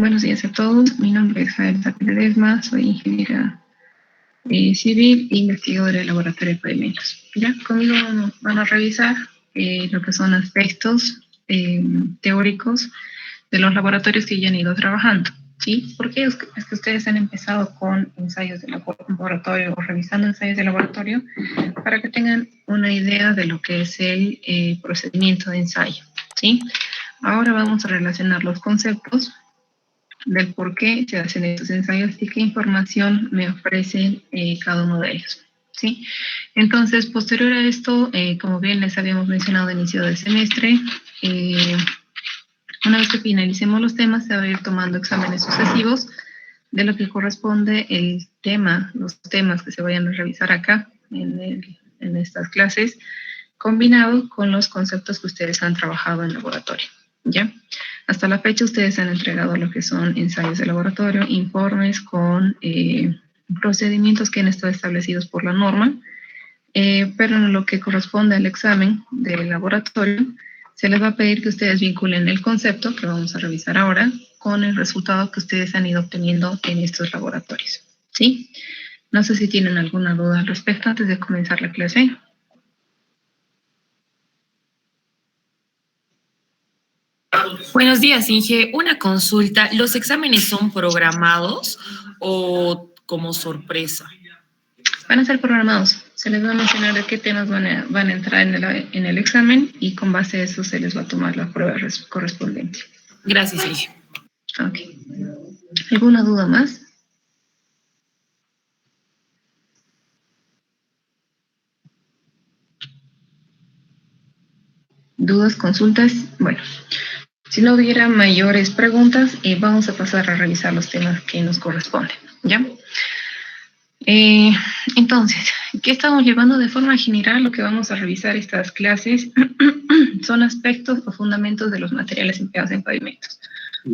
Buenos días a todos. Mi nombre es Jael Ledesma, soy ingeniera civil e investigadora del laboratorio de pavimentos. Ya, conmigo van a revisar lo que son aspectos teóricos de los laboratorios que ya han ido trabajando. ¿Sí? Porque es que ustedes han empezado con ensayos de laboratorio o revisando ensayos de laboratorio para que tengan una idea de lo que es el procedimiento de ensayo. ¿Sí? Ahora vamos a relacionar los conceptos del por qué se hacen estos ensayos y qué información me ofrecen cada uno de ellos. ¿Sí? Entonces, posterior a esto, como bien les habíamos mencionado al inicio del semestre, una vez que finalicemos los temas, se va a ir tomando exámenes sucesivos de lo que corresponde el tema, los temas que se vayan a revisar acá en estas clases, combinado con los conceptos que ustedes han trabajado en laboratorio. ¿Ya? Hasta la fecha ustedes han entregado lo que son ensayos de laboratorio, informes con procedimientos que han estado establecidos por la norma, pero en lo que corresponde al examen del laboratorio, se les va a pedir que ustedes vinculen el concepto, que vamos a revisar ahora, con el resultado que ustedes han ido obteniendo en estos laboratorios. ¿Sí? No sé si tienen alguna duda al respecto antes de comenzar la clase. Buenos días, Inge. Una consulta. ¿Los exámenes son programados o como sorpresa? Van a ser programados. Se les va a mencionar de qué temas van a entrar en el examen y con base a eso se les va a tomar la prueba correspondiente. Gracias, Inge. Ok. ¿Alguna duda más? ¿Dudas, consultas? Bueno, si no hubiera mayores preguntas, vamos a pasar a revisar los temas que nos corresponden, ¿ya? Entonces, ¿qué estamos llevando de forma general? Lo que vamos a revisar estas clases son aspectos o fundamentos de los materiales empleados en pavimentos.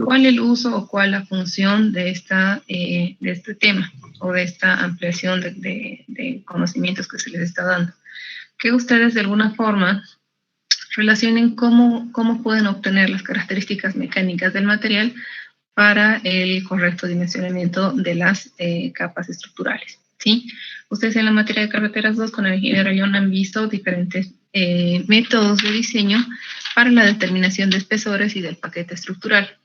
¿Cuál es el uso o cuál la función de este tema o de esta ampliación de conocimientos que se les está dando? Que ustedes de alguna forma relacionen cómo pueden obtener las características mecánicas del material para el correcto dimensionamiento de las capas estructurales, ¿sí? Ustedes en la materia de carreteras 2 con el ingeniero Ayón han visto diferentes métodos de diseño para la determinación de espesores y del paquete estructural,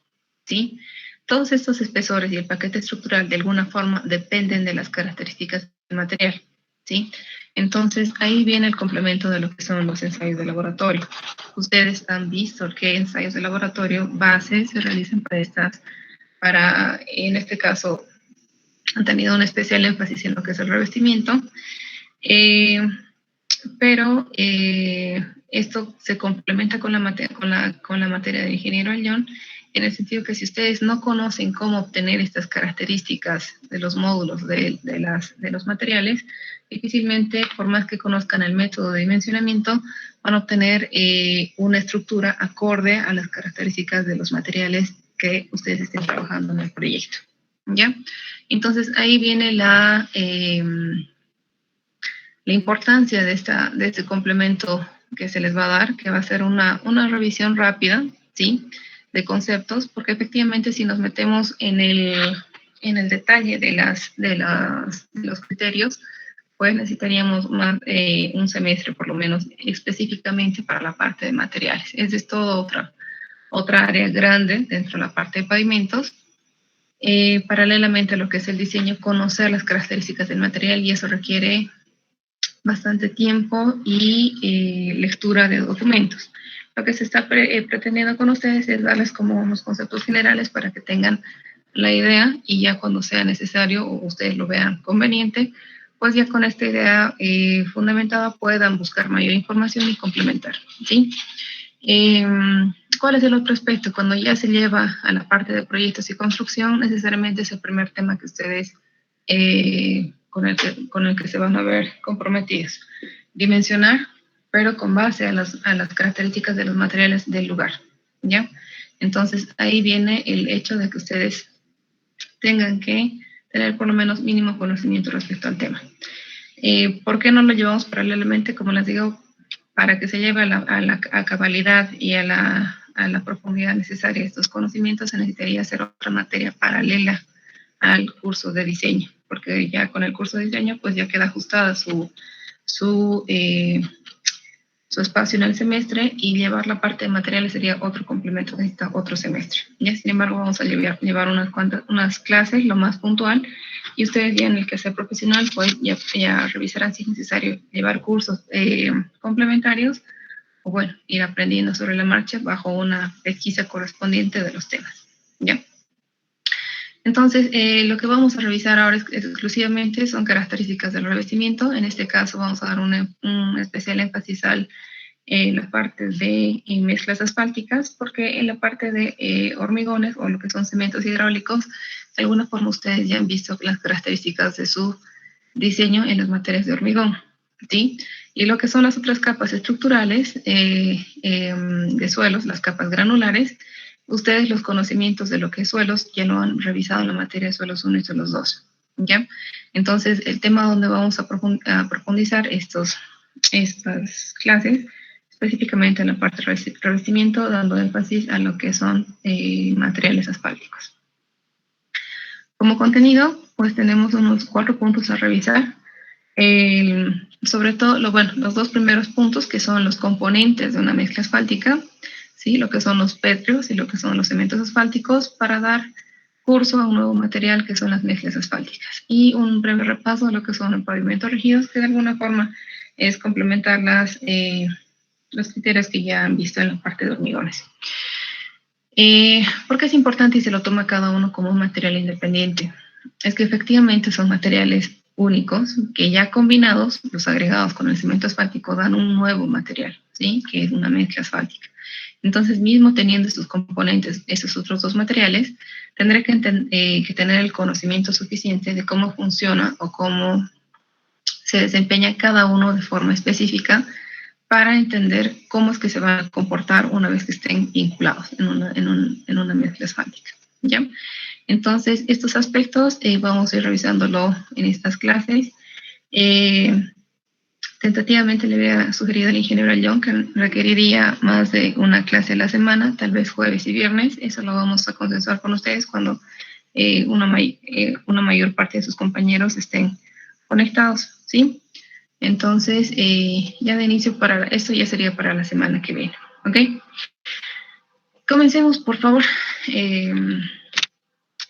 ¿sí? Todos estos espesores y el paquete estructural de alguna forma dependen de las características del material, ¿sí? Entonces, ahí viene el complemento de lo que son los ensayos de laboratorio. Ustedes han visto que ensayos de laboratorio base se realizan en este caso, han tenido un especial énfasis en lo que es el revestimiento, pero esto se complementa con la materia del ingeniero Ayón, en el sentido que si ustedes no conocen cómo obtener estas características de los módulos de los materiales, difícilmente, por más que conozcan el método de dimensionamiento, van a obtener una estructura acorde a las características de los materiales que ustedes estén trabajando en el proyecto, ¿ya? Entonces, ahí viene la importancia de este complemento que se les va a dar, que va a ser una revisión rápida, ¿sí?, de conceptos, porque efectivamente si nos metemos en el detalle de los criterios, pues necesitaríamos más, un semestre por lo menos específicamente para la parte de materiales. Esa es toda otra área grande dentro de la parte de pavimentos. Paralelamente a lo que es el diseño, conocer las características del material, y eso requiere bastante tiempo y lectura de documentos. Lo que se está pretendiendo con ustedes es darles como unos conceptos generales para que tengan la idea, y ya cuando sea necesario o ustedes lo vean conveniente, pues ya con esta idea fundamentada puedan buscar mayor información y complementar, ¿sí? ¿Cuál es el otro aspecto? Cuando ya se lleva a la parte de proyectos y construcción, necesariamente es el primer tema que ustedes con el que se van a ver comprometidos. Dimensionar, pero con base a las características de los materiales del lugar, ¿ya? Entonces, ahí viene el hecho de que ustedes tengan que tener por lo menos mínimo conocimiento respecto al tema. ¿Por qué no lo llevamos paralelamente? Como les digo, para que se lleve a cabalidad y a a la profundidad necesaria de estos conocimientos, se necesitaría hacer otra materia paralela al curso de diseño, porque ya con el curso de diseño pues ya queda ajustada su espacio en el semestre, y llevar la parte de materiales sería otro complemento, necesita otro semestre. Ya, sin embargo, vamos a llevar unas clases, lo más puntual, y ustedes ya en el quehacer profesional pues ya revisarán si es necesario llevar cursos complementarios, o bueno, ir aprendiendo sobre la marcha bajo una pesquisa correspondiente de los temas. ¿Ya? Entonces, lo que vamos a revisar ahora exclusivamente son características del revestimiento. En este caso vamos a dar un especial énfasis a la parte de mezclas asfálticas, porque en la parte de hormigones o lo que son cementos hidráulicos, de alguna forma ustedes ya han visto las características de su diseño en las materias de hormigón, ¿sí? Y lo que son las otras capas estructurales de suelos, las capas granulares, ustedes los conocimientos de lo que es suelos ya lo han revisado en la materia de suelos 1 y suelos 2, ¿ya? Entonces, el tema donde vamos a profundizar estas clases, específicamente en la parte de revestimiento, dando énfasis a lo que son materiales asfálticos. Como contenido, pues tenemos unos 4 puntos a revisar. Sobre todo, los 2 primeros puntos, que son los componentes de una mezcla asfáltica, ¿sí? Lo que son los pétreos y lo que son los cementos asfálticos, para dar curso a un nuevo material que son las mezclas asfálticas. Y un breve repaso de lo que son los pavimentos rígidos, que de alguna forma es complementar los criterios que ya han visto en la parte de hormigones. ¿Por qué es importante y se lo toma cada uno como un material independiente? Es que efectivamente son materiales únicos que ya combinados, los agregados con el cemento asfáltico, dan un nuevo material, ¿sí? Que es una mezcla asfáltica. Entonces, mismo teniendo sus componentes, esos otros 2 materiales, tendré que tener el conocimiento suficiente de cómo funciona o cómo se desempeña cada uno de forma específica, para entender cómo es que se van a comportar una vez que estén vinculados en una mezcla asfáltica, ¿ya? Entonces, estos aspectos vamos a ir revisándolo en estas clases. Tentativamente le había sugerido al ingeniero Ayón que requeriría más de una clase a la semana, tal vez jueves y viernes. Eso lo vamos a consensuar con ustedes cuando una mayor parte de sus compañeros estén conectados, ¿sí? Entonces, ya de inicio, esto ya sería para la semana que viene, ¿ok? Comencemos, por favor.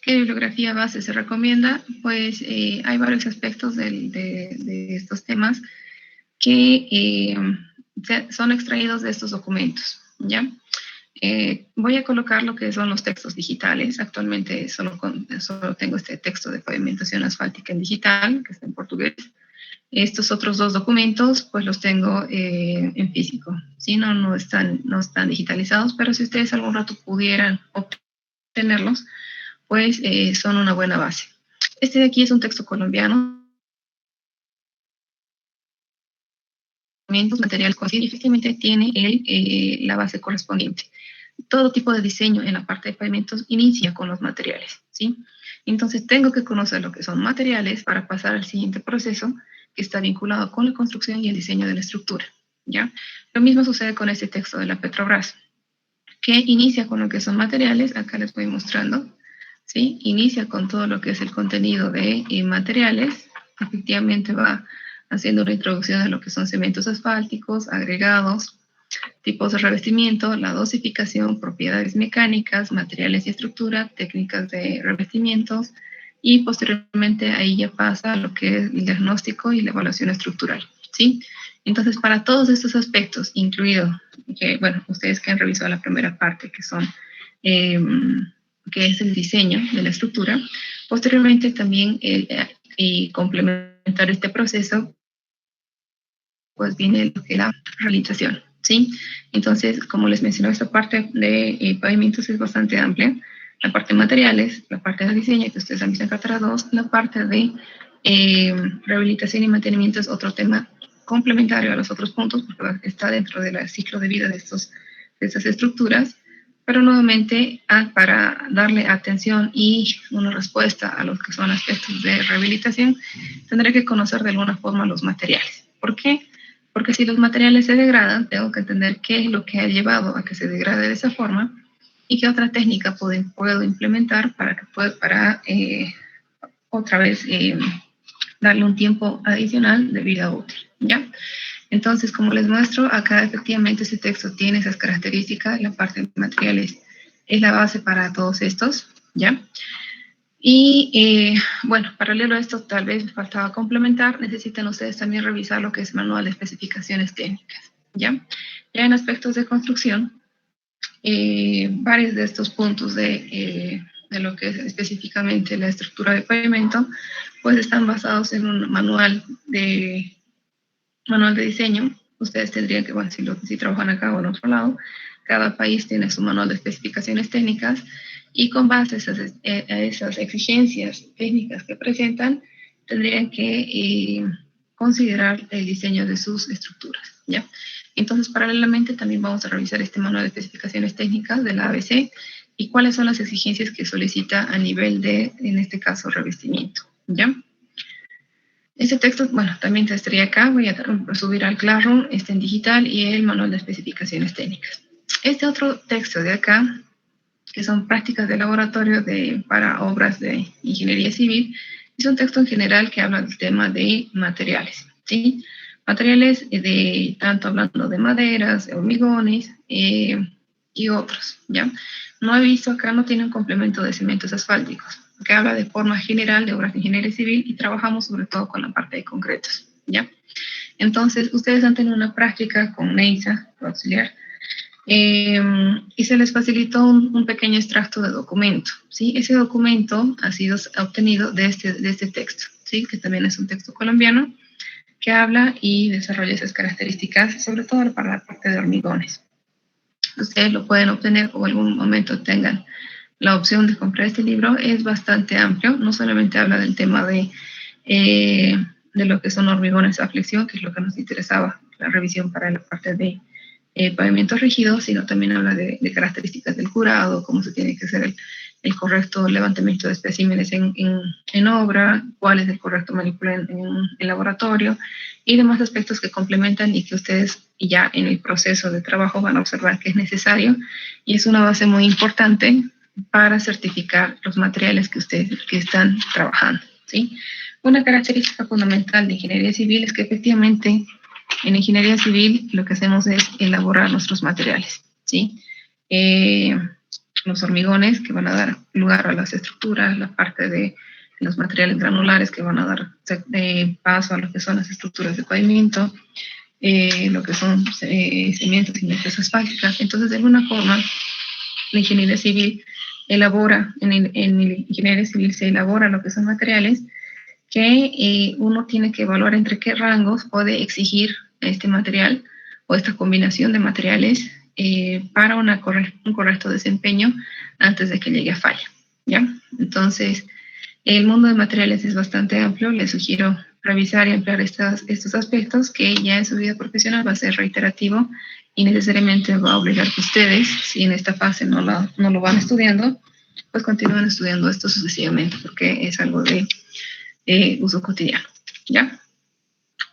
¿Qué bibliografía base se recomienda? Pues hay varios aspectos de estos temas que son extraídos de estos documentos, ¿ya? Voy a colocar lo que son los textos digitales. Actualmente solo tengo este texto de pavimentación asfáltica en digital, que está en portugués. Estos otros 2 documentos, pues los tengo en físico, ¿sí? No están digitalizados, pero si ustedes algún rato pudieran obtenerlos, pues son una buena base. Este de aquí es un texto colombiano, material y efectivamente tiene la base correspondiente. Todo tipo de diseño en la parte de pavimentos inicia con los materiales, ¿sí? Entonces tengo que conocer lo que son materiales para pasar al siguiente proceso, que está vinculado con la construcción y el diseño de la estructura, ¿ya? Lo mismo sucede con este texto de la Petrobras, que inicia con lo que son materiales. Acá les voy mostrando, ¿sí? Inicia con todo lo que es el contenido de materiales. Efectivamente va haciendo una introducción a lo que son cementos asfálticos, agregados, tipos de revestimiento, la dosificación, propiedades mecánicas, materiales y estructura, técnicas de revestimientos, y posteriormente ahí ya pasa a lo que es el diagnóstico y la evaluación estructural, ¿sí? Entonces, para todos estos aspectos, incluido, ustedes que han revisado la primera parte, que es el diseño de la estructura, posteriormente también y complementar este proceso, pues viene lo que es la realización, ¿sí? Entonces, como les mencioné, esta parte de pavimentos es bastante amplia. La parte de materiales, la parte de diseño, que ustedes han visto en Cátedra 2, la parte de rehabilitación y mantenimiento es otro tema complementario a los otros puntos, porque está dentro del ciclo de vida de estas estructuras, pero nuevamente para darle atención y una respuesta a los que son aspectos de rehabilitación, tendré que conocer de alguna forma los materiales. ¿Por qué? Porque si los materiales se degradan, tengo que entender qué es lo que ha llevado a que se degrade de esa forma y qué otra técnica puedo implementar para otra vez darle un tiempo adicional de vida útil, ¿ya? Entonces, como les muestro, acá efectivamente este texto tiene esas características. La parte de materiales es la base para todos estos, ¿ya? Y bueno, paralelo a esto, tal vez me faltaba complementar, necesitan ustedes también revisar lo que es manual de especificaciones técnicas, ¿ya? Ya en aspectos de construcción, varios de estos puntos de lo que es específicamente la estructura de pavimento, pues están basados en un manual de diseño. Ustedes tendrían que, bueno, si trabajan acá o en otro lado, cada país tiene su manual de especificaciones técnicas y con base a esas exigencias técnicas que presentan, tendrían que considerar el diseño de sus estructuras, ¿ya? Entonces, paralelamente, también vamos a revisar este manual de especificaciones técnicas de la ABC y cuáles son las exigencias que solicita a nivel de, en este caso, revestimiento, ¿ya? Este texto, bueno, también estaría acá, voy a subir al Classroom, en digital, y el manual de especificaciones técnicas. Este otro texto de acá, que son prácticas de laboratorio para obras de ingeniería civil, es un texto en general que habla del tema de materiales, ¿sí? Materiales tanto hablando de maderas, de hormigones y otros, ¿ya? No he visto acá, no tiene un complemento de cementos asfálticos, que habla de forma general de obras de ingeniería civil y trabajamos sobre todo con la parte de concretos, ¿ya? Entonces, ustedes han tenido una práctica con NEISA, auxiliar, y se les facilitó un pequeño extracto de documento, ¿sí? Ese documento ha sido obtenido de este texto, ¿sí? Que también es un texto colombiano que habla y desarrolla esas características, sobre todo para la parte de hormigones. Ustedes lo pueden obtener o en algún momento tengan la opción de comprar este libro. Es bastante amplio, no solamente habla del tema de lo que son hormigones a flexión, que es lo que nos interesaba, la revisión para la parte de pavimento rígido, sino también habla de características del curado, cómo se tiene que hacer el correcto levantamiento de especímenes en obra, cuál es el correcto manípulo en laboratorio y demás aspectos que complementan y que ustedes ya en el proceso de trabajo van a observar que es necesario y es una base muy importante para certificar los materiales que ustedes están trabajando, ¿sí? Una característica fundamental de ingeniería civil es que efectivamente en ingeniería civil lo que hacemos es elaborar nuestros materiales, ¿sí? Los hormigones que van a dar lugar a las estructuras, la parte de los materiales granulares que van a dar paso a lo que son las estructuras de pavimento, lo que son cimientos y mezclas asfálticas. Entonces, de alguna forma, la ingeniería civil elabora, en ingeniería civil se elabora lo que son materiales que uno tiene que evaluar entre qué rangos puede exigir este material o esta combinación de materiales para un correcto desempeño antes de que llegue a falla, ¿ya? Entonces, el mundo de materiales es bastante amplio. Les sugiero revisar y ampliar estos aspectos que ya en su vida profesional va a ser reiterativo y necesariamente va a obligar que ustedes, si en esta fase no lo van estudiando, pues continúen estudiando esto sucesivamente porque es algo de uso cotidiano, ¿ya?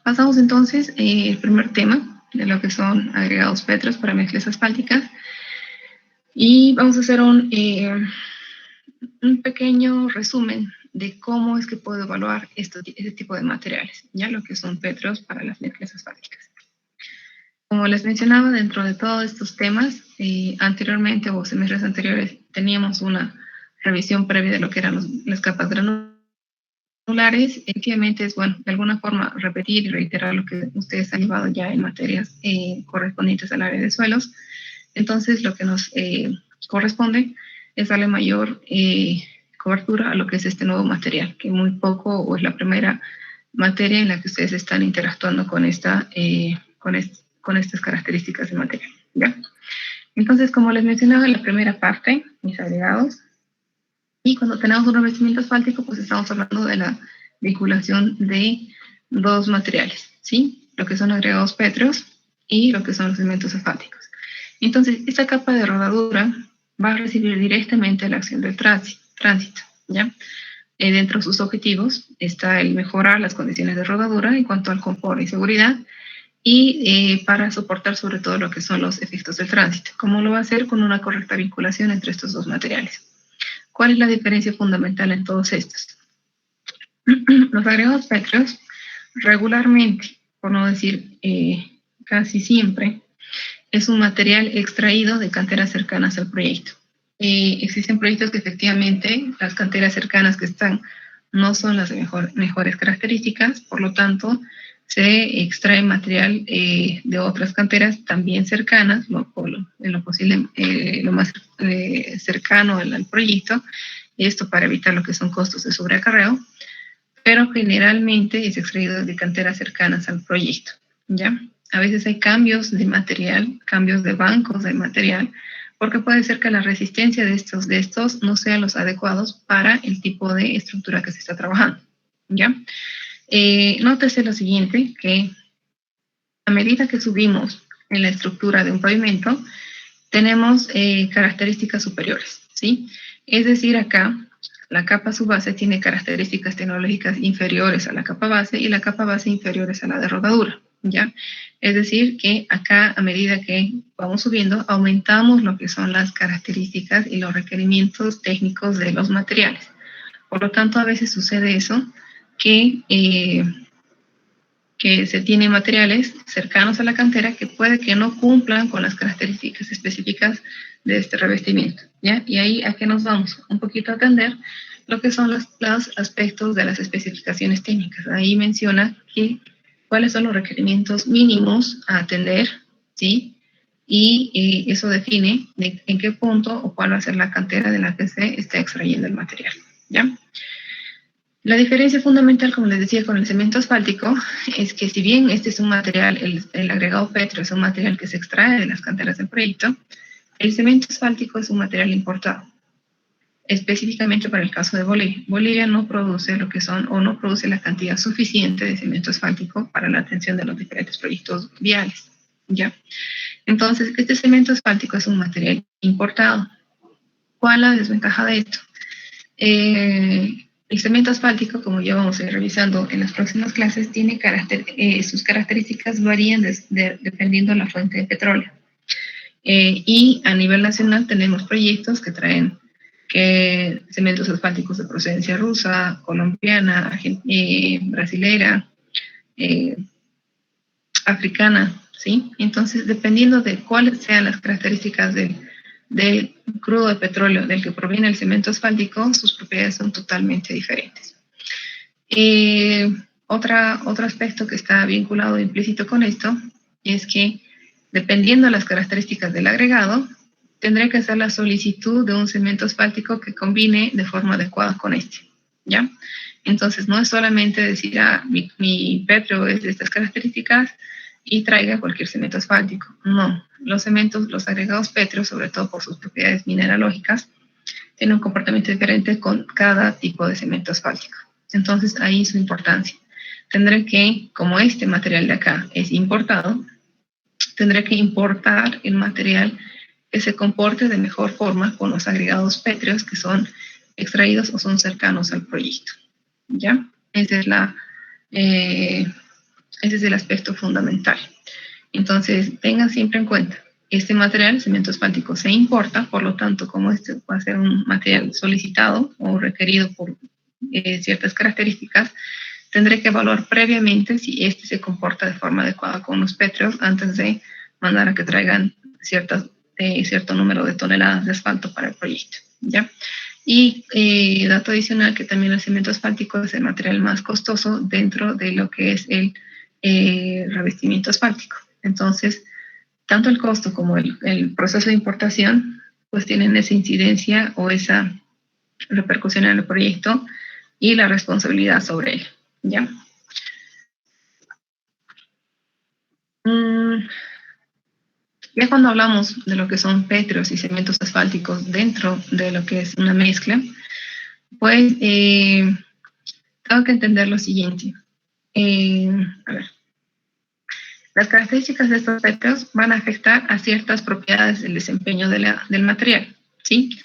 Pasamos entonces al primer tema de lo que son agregados petros para mezclas asfálticas y vamos a hacer un pequeño resumen de cómo es que puedo evaluar este tipo de materiales, ya lo que son petros para las mezclas asfálticas. Como les mencionaba, dentro de todos estos temas, anteriormente o semestres anteriores teníamos una revisión previa de lo que eran las capas granulares. Efectivamente es, bueno, de alguna forma repetir y reiterar lo que ustedes han llevado ya en materias correspondientes al área de suelos. Entonces, lo que nos corresponde es darle mayor cobertura a lo que es este nuevo material, que muy poco o es la primera materia en la que ustedes están interactuando con estas características de material, ¿ya? Entonces, como les mencionaba en la primera parte, mis agregados, y cuando tenemos un revestimiento asfáltico, pues estamos hablando de la vinculación de dos materiales, ¿sí? Lo que son agregados pétreos y lo que son los cementos asfálticos. Entonces, esta capa de rodadura va a recibir directamente la acción del tránsito, ¿ya? Dentro de sus objetivos está el mejorar las condiciones de rodadura en cuanto al confort y seguridad y para soportar sobre todo lo que son los efectos del tránsito. ¿Cómo lo va a hacer? Con una correcta vinculación entre estos dos materiales. ¿Cuál es la diferencia fundamental en todos estos? Los agregados pétreos regularmente, por no decir casi siempre, es un material extraído de canteras cercanas al proyecto. Existen proyectos que efectivamente las canteras cercanas que están no son las de mejores características, por lo tanto se extrae material de otras canteras también cercanas, en lo posible lo más cercano al proyecto, esto para evitar lo que son costos de sobreacarreo, pero generalmente es extraído de canteras cercanas al proyecto, ¿ya? A veces hay cambios de material, cambios de bancos de material, porque puede ser que la resistencia de estos no sean los adecuados para el tipo de estructura que se está trabajando, ¿ya? Nótese lo siguiente, que a medida que subimos en la estructura de un pavimento, tenemos características superiores, ¿sí? Es decir, acá la capa subbase tiene características tecnológicas inferiores a la capa base y la capa base inferiores a la de rodadura, ¿ya? Es decir, que acá a medida que vamos subiendo, aumentamos lo que son las características y los requerimientos técnicos de los materiales. Por lo tanto, a veces sucede eso, que se tienen materiales cercanos a la cantera que puede que no cumplan con las características específicas de este revestimiento, ¿ya? Y ahí a qué nos vamos un poquito a atender lo que son los aspectos de las especificaciones técnicas. Ahí menciona cuáles son los requerimientos mínimos a atender, ¿sí? Y eso define en qué punto o cuál va a ser la cantera de la que se está extrayendo el material, ¿ya? La diferencia fundamental, como les decía, con el cemento asfáltico es que si bien este es un material, el agregado pétreo es un material que se extrae de las canteras del proyecto, el cemento asfáltico es un material importado, específicamente para el caso de Bolivia. Bolivia no produce lo que son, o no produce la cantidad suficiente de cemento asfáltico para la atención de los diferentes proyectos viales, ¿ya? Entonces, este cemento asfáltico es un material importado. ¿Cuál es la desventaja de esto? El cemento asfáltico, como ya vamos a ir revisando en las próximas clases, tiene sus características varían dependiendo de la fuente de petróleo. Y a nivel nacional tenemos proyectos que traen cementos asfálticos de procedencia rusa, colombiana, brasilera, africana, ¿sí? Entonces, dependiendo de cuáles sean las características del crudo de petróleo del que proviene el cemento asfáltico, sus propiedades son totalmente diferentes. Otro aspecto que está vinculado implícito con esto es que, dependiendo de las características del agregado, tendré que hacer la solicitud de un cemento asfáltico que combine de forma adecuada con este, ¿ya? Entonces, no es solamente decir, mi pétreo es de estas características y traiga cualquier cemento asfáltico. No, los agregados pétreos, sobre todo por sus propiedades mineralógicas, tienen un comportamiento diferente con cada tipo de cemento asfáltico. Entonces, ahí su importancia. Tendré que, como este material de acá es importado, tendré que importar el material que se comporte de mejor forma con los agregados pétreos que son extraídos o son cercanos al proyecto, ¿ya? Ese es el aspecto fundamental. Entonces, tengan siempre en cuenta, este material, cemento asfáltico, se importa, por lo tanto, como este va a ser un material solicitado o requerido por ciertas características, tendré que evaluar previamente si este se comporta de forma adecuada con los pétreos antes de mandar a que traigan cierto número de toneladas de asfalto para el proyecto, ¿ya? Y dato adicional, que también el cemento asfáltico es el material más costoso dentro de lo que es el revestimiento asfáltico. Entonces, tanto el costo como el proceso de importación, pues tienen esa incidencia o esa repercusión en el proyecto y la responsabilidad sobre él, ¿ya? Ya cuando hablamos de lo que son pétreos y cementos asfálticos dentro de lo que es una mezcla, pues tengo que entender lo siguiente. A ver. Las características de estos pétreos van a afectar a ciertas propiedades del desempeño del material, ¿sí?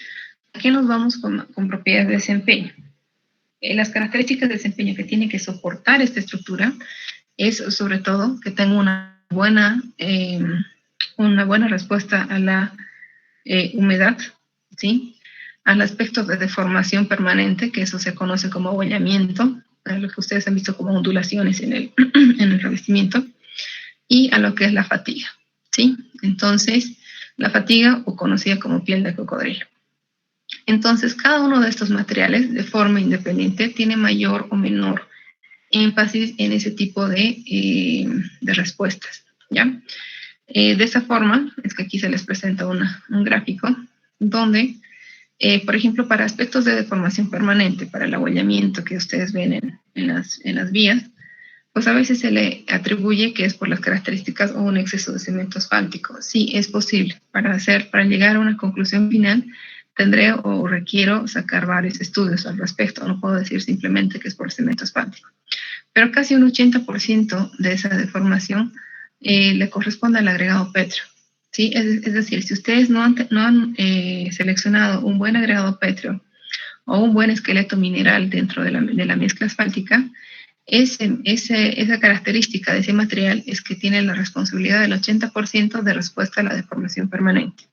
Aquí nos vamos con propiedades de desempeño. Las características de desempeño que tiene que soportar esta estructura es, sobre todo, que tenga una buena respuesta a la humedad, ¿sí? Al aspecto de deformación permanente, que eso se conoce como abollamiento, a lo que ustedes han visto como ondulaciones en el, en el revestimiento, y a lo que es la fatiga, ¿sí? Entonces, la fatiga, o conocida como piel de cocodrilo. Entonces, cada uno de estos materiales, de forma independiente, tiene mayor o menor énfasis en ese tipo de respuestas, ¿ya? De esa forma, es que aquí se les presenta un gráfico donde, por ejemplo, para aspectos de deformación permanente, para el abollamiento que ustedes ven en las vías, pues a veces se le atribuye que es por las características o un exceso de cemento asfáltico. Sí, es posible. Para llegar a una conclusión final, tendré o requiero sacar varios estudios al respecto. No puedo decir simplemente que es por cemento asfáltico. Pero casi un 80% de esa deformación le corresponde al agregado pétreo. ¿Sí? Es decir, si ustedes no han seleccionado un buen agregado pétreo o un buen esqueleto mineral dentro de la mezcla asfáltica, esa característica de ese material es que tiene la responsabilidad del 80% de respuesta a la deformación permanente.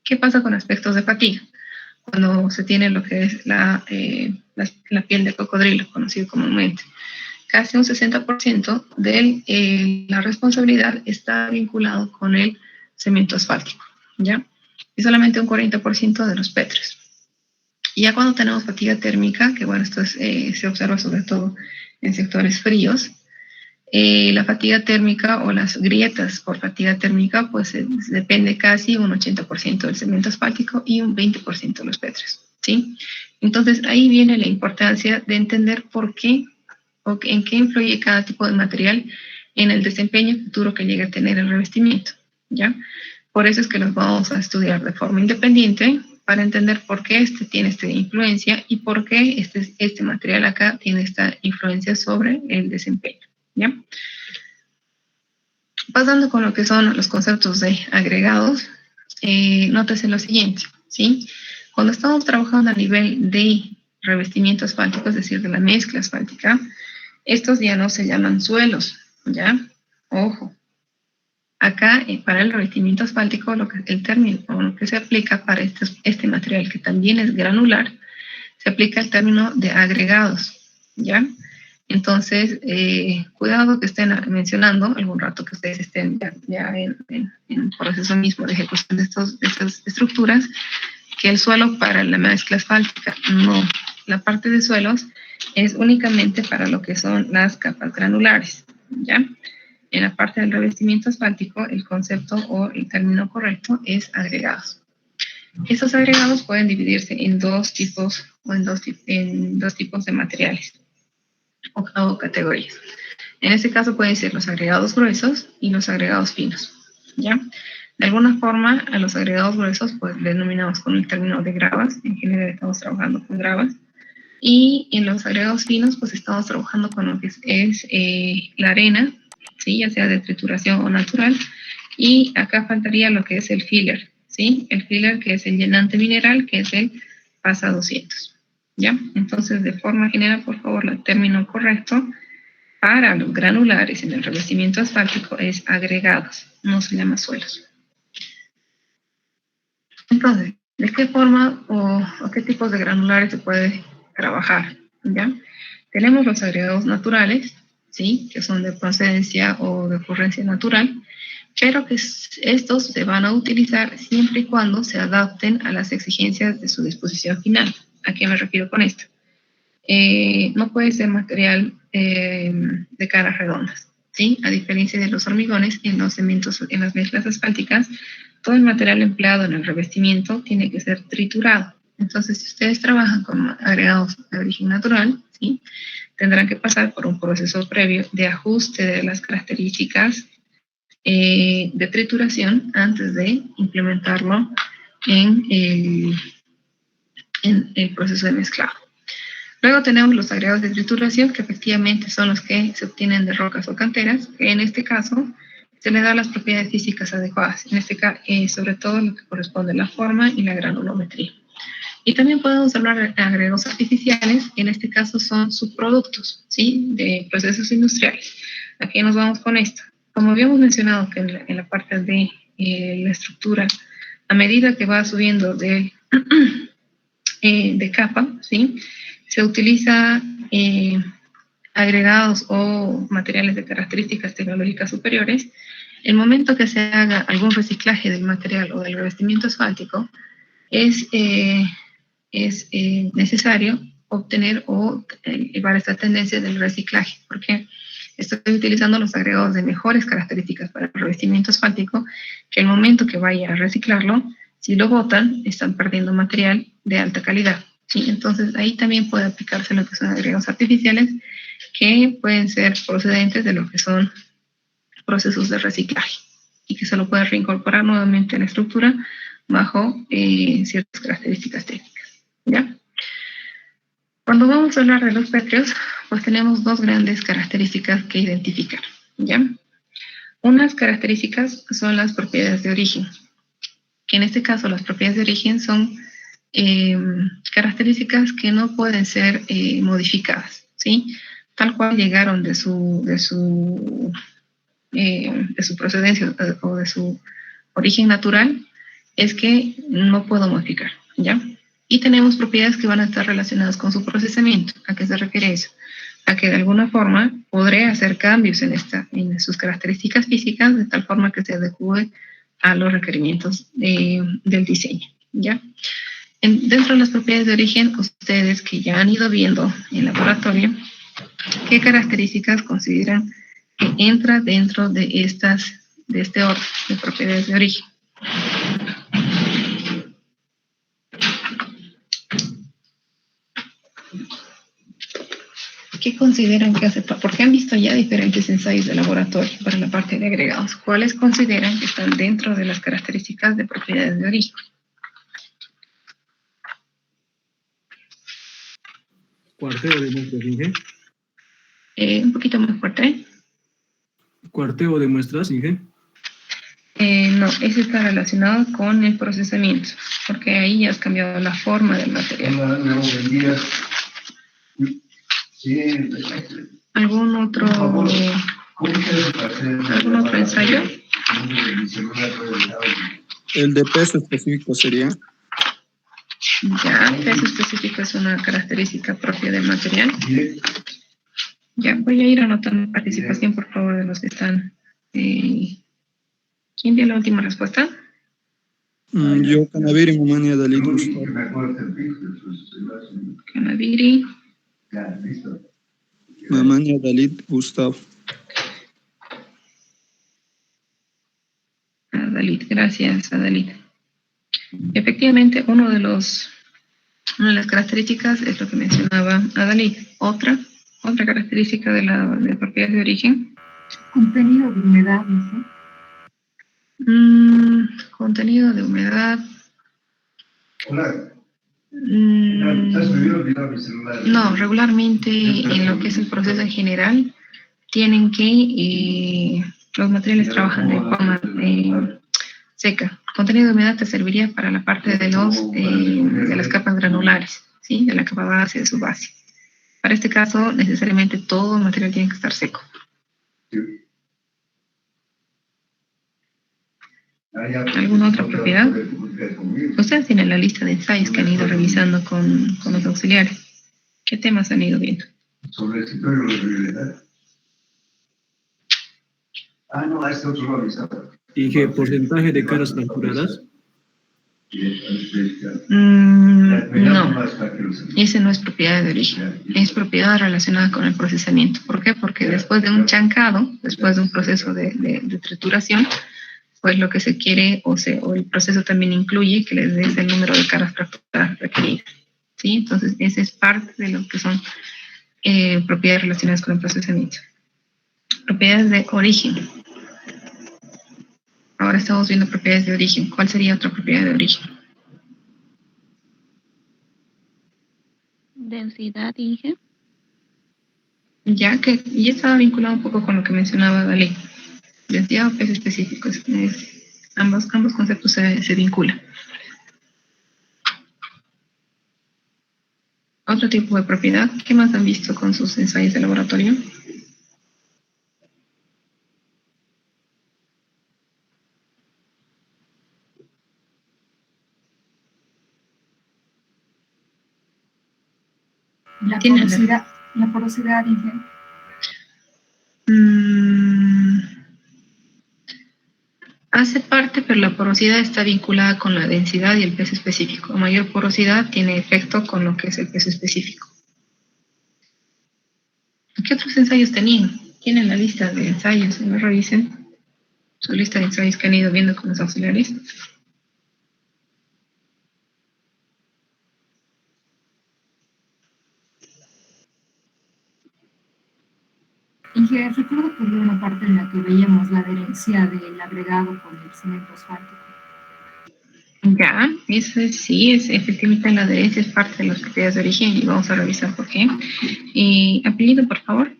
¿Qué pasa con aspectos de fatiga? Cuando se tiene lo que es la piel de cocodrilo, conocido comúnmente. Casi un 60% de la responsabilidad está vinculado con el cemento asfáltico, ¿ya? Y solamente un 40% de los pétreos. Y ya cuando tenemos fatiga térmica, que bueno, esto se observa sobre todo en sectores fríos, la fatiga térmica o las grietas por fatiga térmica, pues depende casi un 80% del cemento asfáltico y un 20% de los pétreos, ¿sí? Entonces ahí viene la importancia de entender por qué o en qué influye cada tipo de material en el desempeño futuro que llegue a tener el revestimiento, ¿ya? Por eso es que los vamos a estudiar de forma independiente para entender por qué tiene esta influencia y por qué este material acá tiene esta influencia sobre el desempeño, ¿ya? Pasando con lo que son los conceptos de agregados, nótese lo siguiente, ¿sí? Cuando estamos trabajando a nivel de revestimiento asfáltico, es decir, de la mezcla asfáltica, estos ya no se llaman suelos, ¿ya? Ojo. Acá, para el revestimiento asfáltico, el término lo que se aplica para este material, que también es granular, se aplica el término de agregados, ¿ya? Entonces, cuidado que estén mencionando algún rato que ustedes estén ya en proceso mismo de ejecución de estas estructuras, que el suelo para la mezcla asfáltica, no. La parte de suelos es únicamente para lo que son las capas granulares, ¿ya? En la parte del revestimiento asfáltico, el concepto o el término correcto es agregados. Estos agregados pueden dividirse en dos tipos o en dos tipos de materiales o categorías. En este caso pueden ser los agregados gruesos y los agregados finos, ¿ya? De alguna forma, a los agregados gruesos pues les denominamos con el término de gravas. En general estamos trabajando con gravas. Y en los agregados finos pues estamos trabajando con lo que es la arena, ¿sí? Ya sea de trituración o natural. Y acá faltaría lo que es el filler, ¿sí? El filler, que es el llenante mineral, que es el PASA 200, ¿ya? Entonces, de forma general, por favor, el término correcto para los granulares en el revestimiento asfáltico es agregados, no se llama suelos. Entonces, ¿de qué forma o qué tipos de granulares se puede trabajar? ¿Ya? Tenemos los agregados naturales, ¿sí? Que son de procedencia o de ocurrencia natural, pero que estos se van a utilizar siempre y cuando se adapten a las exigencias de su disposición final. ¿A qué me refiero con esto? No puede ser material de caras redondas, ¿sí? A diferencia de los hormigones, en los cementos, en las mezclas asfálticas, todo el material empleado en el revestimiento tiene que ser triturado. Entonces, si ustedes trabajan con agregados de origen natural, ¿sí? Tendrán que pasar por un proceso previo de ajuste de las características de trituración antes de implementarlo en el proceso de mezclado. Luego tenemos los agregados de trituración, que efectivamente son los que se obtienen de rocas o canteras, que en este caso se le da las propiedades físicas adecuadas, en este caso, sobre todo lo que corresponde a la forma y la granulometría. Y también podemos hablar de agregados artificiales, que en este caso son subproductos, ¿sí? De procesos industriales. ¿A qué nos vamos con esto? como habíamos mencionado que en la parte de la estructura, a medida que va subiendo de capa, ¿sí? Se utiliza agregados o materiales de características tecnológicas superiores. El momento que se haga algún reciclaje del material o del revestimiento asfáltico, es necesario obtener o llevar esta tendencia del reciclaje, porque estoy utilizando los agregados de mejores características para el revestimiento asfáltico, que el momento que vaya a reciclarlo, si lo botan, están perdiendo material de alta calidad, ¿sí? Entonces, ahí también puede aplicarse lo que son agregados artificiales, que pueden ser procedentes de lo que son procesos de reciclaje y que se lo puede reincorporar nuevamente a la estructura bajo ciertas características técnicas, ¿ya? Cuando vamos a hablar de los pétreos, pues tenemos dos grandes características que identificar, ¿ya? Unas características son las propiedades de origen, que en este caso las propiedades de origen son características que no pueden ser modificadas, ¿sí? Tal cual llegaron de su procedencia o de su origen natural, es que no puedo modificar, ¿ya? Y tenemos propiedades que van a estar relacionadas con su procesamiento. ¿A qué se refiere eso? A que de alguna forma podré hacer cambios en sus características físicas de tal forma que se adecue a los requerimientos del diseño, ¿ya? Dentro de las propiedades de origen, ustedes que ya han ido viendo en laboratorio, ¿qué características consideran que entra dentro de este orden de propiedades de origen? ¿Qué consideran que hace? Porque han visto ya diferentes ensayos de laboratorio para la parte de agregados. ¿Cuáles consideran que están dentro de las características de propiedades de origen? Cuarteo de muestras, Inge. Un poquito más fuerte. Cuarteo de muestras, Inge. No, ese está relacionado con el procesamiento, porque ahí ya has cambiado la forma del material. ¿Algún otro ensayo? El de peso específico sería. Ya, peso específico es una característica propia del material. Ya, voy a ir anotando participación, por favor, de los que están. ¿Quién dio la última respuesta? Yo, Canaviri, Mamania, Dalit, Gustavo. Canaviri. Mamania, Dalit, Gustavo. Dalit, gracias, Dalit. Efectivamente, una de las características es lo que mencionaba Dalit. Otra característica de propiedades de origen. Contenido de humedad, ¿no? Contenido de humedad. No, regularmente en lo que es el proceso en general, tienen que los materiales trabajan de forma seca. Contenido de humedad te serviría para la parte de las capas granulares, ¿sí? De la capa base, de su base. Para este caso, necesariamente todo el material tiene que estar seco. ¿Alguna otra propiedad? Ustedes tienen la lista de ensayos que han ido revisando con los auxiliares. ¿Qué temas han ido viendo? Sobre el escritorio de realidad. No, este otro lo avisaba. Inge, porcentaje de caras fracturadas. No, ese no es propiedad de origen, es propiedad relacionada con el procesamiento. ¿Por qué? Porque después de un chancado, después de un proceso de trituración, pues lo que se quiere o el proceso también incluye que les des el número de caras fracturadas requeridas, ¿sí? Entonces, esa es parte de lo que son propiedades relacionadas con el procesamiento. Propiedades de origen. Ahora estamos viendo propiedades de origen. ¿Cuál sería otra propiedad de origen? Densidad, Inge. Ya estaba vinculado un poco con lo que mencionaba Dalí. Densidad o peso específico. Ambos conceptos se vinculan. Otro tipo de propiedad. ¿Qué más han visto con sus ensayos de laboratorio? La Tiene- porosidad, Inge. Hace parte, pero la porosidad está vinculada con la densidad y el peso específico. A mayor porosidad tiene efecto con lo que es el peso específico. ¿Qué otros ensayos tenían? Tienen la lista de ensayos, me revisen su lista de ensayos que han ido viendo con los auxiliares. Inge, recuerdo que había una parte en la que veíamos la adherencia del agregado con el cemento asfáltico. Ya, eso es, sí, es efectivamente la adherencia es parte de las propiedades de origen y vamos a revisar por qué. Apellido, por favor.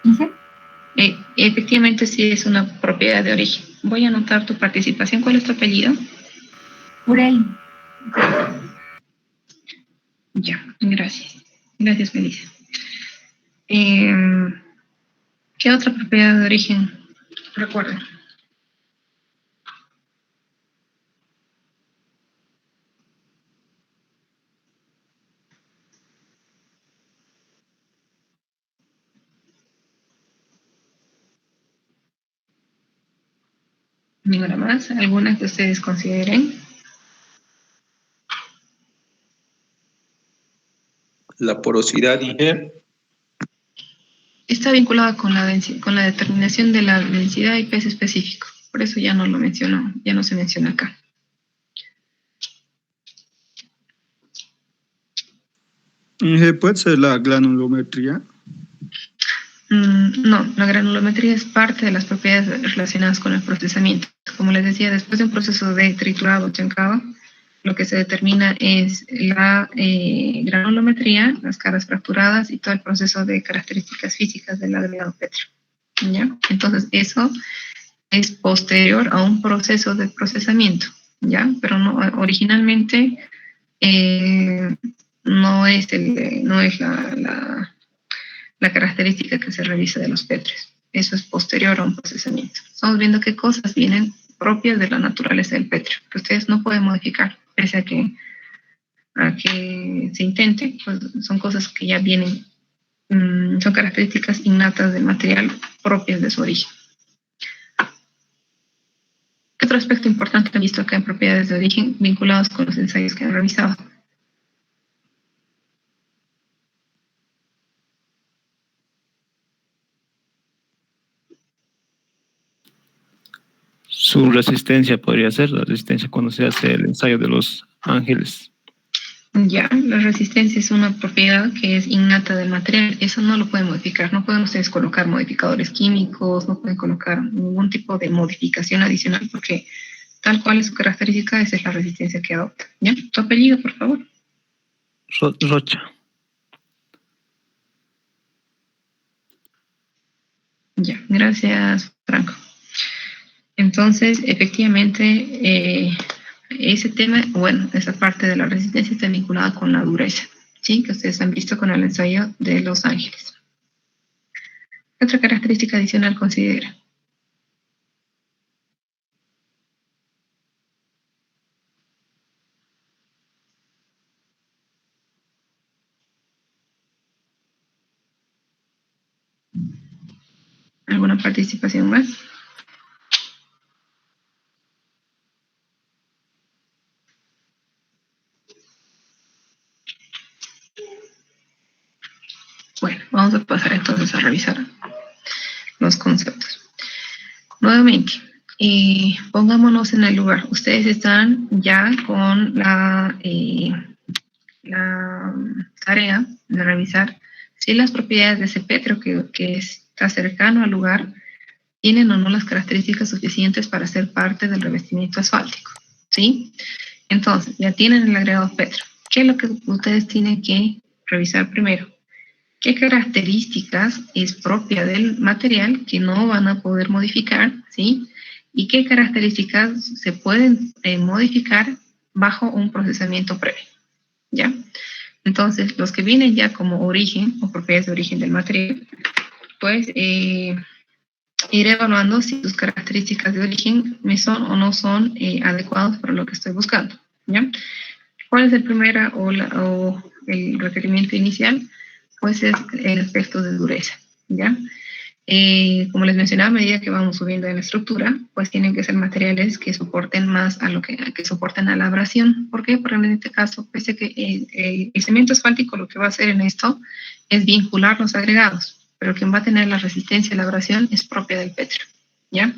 Inge, Efectivamente sí es una propiedad de origen. Voy a anotar tu participación. ¿Cuál es tu apellido? Urey. Ya, gracias. Gracias, Melissa. ¿Qué otra propiedad de origen? Recuerden. ¿Ninguna más? ¿Alguna que ustedes consideren? La porosidad, Inge. Está vinculada con con la determinación de la densidad y peso específico. Por eso ya no lo menciono, ya no se menciona acá. Inge, puede ser la granulometría. No, la granulometría es parte de las propiedades relacionadas con el procesamiento. Como les decía, después de un proceso de triturado o chancado, lo que se determina es la granulometría, las caras fracturadas y todo el proceso de características físicas del agregado pétreo. ¿Ya? Entonces, eso es posterior a un proceso de procesamiento, ¿ya? Pero no, originalmente no es, la característica que se revisa de los pétreos. Eso es posterior a un procesamiento. Estamos viendo qué cosas vienen propias de la naturaleza del pétreo, que ustedes no pueden modificar, pese a que se intente, pues son cosas que ya vienen, son características innatas del material propias de su origen. ¿Qué otro aspecto importante han visto acá en propiedades de origen vinculados con los ensayos que han revisado? Su resistencia podría ser la resistencia cuando se hace el ensayo de los ángeles. Ya, la resistencia es una propiedad que es innata del material. Eso no lo pueden modificar. No pueden ustedes colocar modificadores químicos, no pueden colocar ningún tipo de modificación adicional porque tal cual es su característica, esa es la resistencia que adopta. ¿Ya? Tu apellido, por favor. Rocha. Ya, gracias, Franco. Entonces, efectivamente, ese tema, bueno, esa parte de la resistencia está vinculada con la dureza, ¿sí? Que ustedes han visto con el ensayo de Los Ángeles. ¿Qué otra característica adicional considera? ¿Alguna participación más? Bueno, vamos a pasar entonces a revisar los conceptos. Nuevamente, pongámonos en el lugar. Ustedes están ya con la tarea de revisar si las propiedades de ese pétreo que está cercano al lugar tienen o no las características suficientes para ser parte del revestimiento asfáltico, ¿sí? Entonces, ya tienen el agregado pétreo. ¿Qué es lo que ustedes tienen que revisar primero? ¿Qué características es propia del material que no van a poder modificar, ¿sí? Y qué características se pueden modificar bajo un procesamiento previo, ¿ya? Entonces, los que vienen ya como origen o propiedades de origen del material, pues ir evaluando si sus características de origen me son o no son adecuadas para lo que estoy buscando, ¿ya? ¿Cuál es el primera o el requerimiento inicial, pues es el aspecto de dureza, ¿ya? Como les mencionaba, a medida que vamos subiendo en la estructura, pues tienen que ser materiales que soporten más a lo que soporten a la abrasión. ¿Por qué? Porque en este caso, pese que el cemento asfáltico lo que va a hacer en esto es vincular los agregados, pero quien va a tener la resistencia a la abrasión es propia del petro, ¿ya?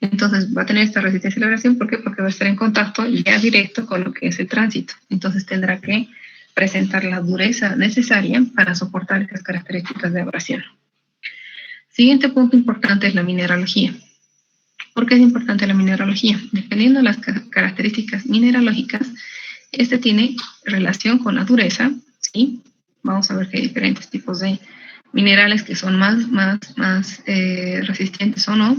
Entonces va a tener esta resistencia a la abrasión, ¿por qué? Porque va a estar en contacto ya directo con lo que es el tránsito. Entonces tendrá que presentar la dureza necesaria para soportar estas características de abrasión. Siguiente punto importante es la mineralogía. ¿Por qué es importante la mineralogía? Dependiendo de las características mineralógicas, este tiene relación con la dureza, ¿sí? Vamos a ver que hay diferentes tipos de minerales que son más resistentes o no,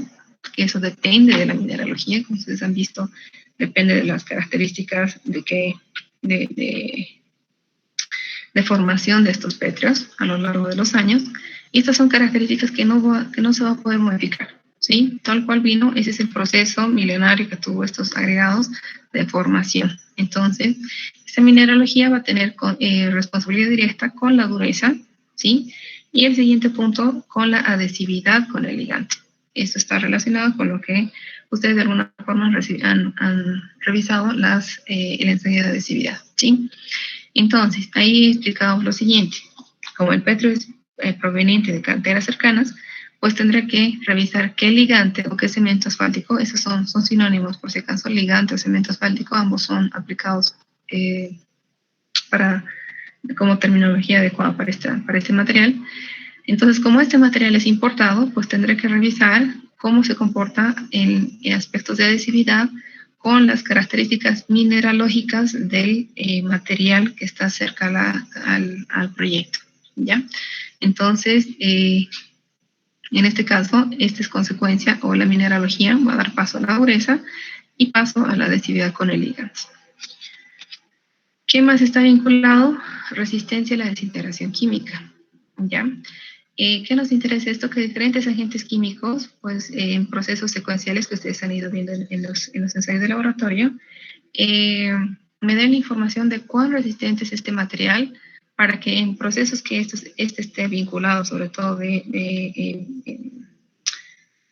que eso depende de la mineralogía, como ustedes han visto, depende de las características de formación de estos pétreos a lo largo de los años. Y estas son características que no se va a poder modificar, ¿sí? Tal cual vino, ese es el proceso milenario que tuvo estos agregados de formación. Entonces, esta mineralogía va a tener responsabilidad directa con la dureza, ¿sí? Y el siguiente punto, con la adhesividad con el ligante. Esto está relacionado con lo que ustedes de alguna forma han revisado el ensayo de adhesividad, ¿sí? Entonces, ahí explicamos lo siguiente. Como el petro es proveniente de canteras cercanas, pues tendré que revisar qué ligante o qué cemento asfáltico, esos son sinónimos por si acaso, ligante o cemento asfáltico, ambos son aplicados como terminología adecuada para este material. Entonces, como este material es importado, pues tendré que revisar cómo se comporta en aspectos de adhesividad con las características mineralógicas del material que está cerca al proyecto, ¿ya? Entonces, en este caso, esta es consecuencia, o la mineralogía va a dar paso a la dureza y paso a la adhesividad con el ligante. ¿Qué más está vinculado? Resistencia a la desintegración química, ¿ya? ¿Qué nos interesa esto? Que diferentes agentes químicos, pues en procesos secuenciales que ustedes han ido viendo en los ensayos de laboratorio, me den la información de cuán resistente es este material para que en procesos que este esté vinculado, sobre todo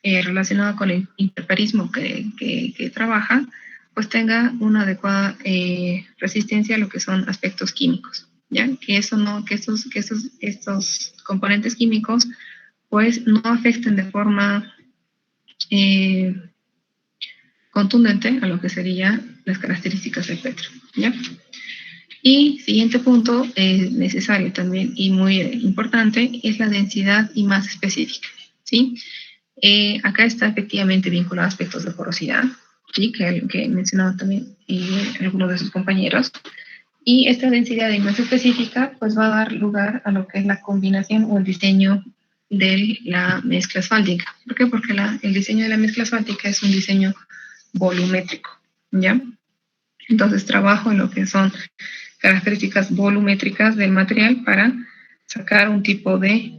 relacionado con el interperismo que trabaja, pues tenga una adecuada resistencia a lo que son aspectos químicos, ¿ya? Que estos componentes químicos pues no afecten de forma contundente a lo que serían las características del petro, ¿ya? Y siguiente punto necesario también y muy importante es la densidad y masa específica, ¿sí? Acá está efectivamente vinculado a aspectos de porosidad, ¿sí? que mencionaba también algunos de sus compañeros. Y esta densidad y masa específica pues va a dar lugar a lo que es la combinación o el diseño de la mezcla asfáltica. ¿Por qué? Porque el diseño de la mezcla asfáltica es un diseño volumétrico, ¿ya? Entonces trabajo en lo que son características volumétricas del material para sacar un tipo de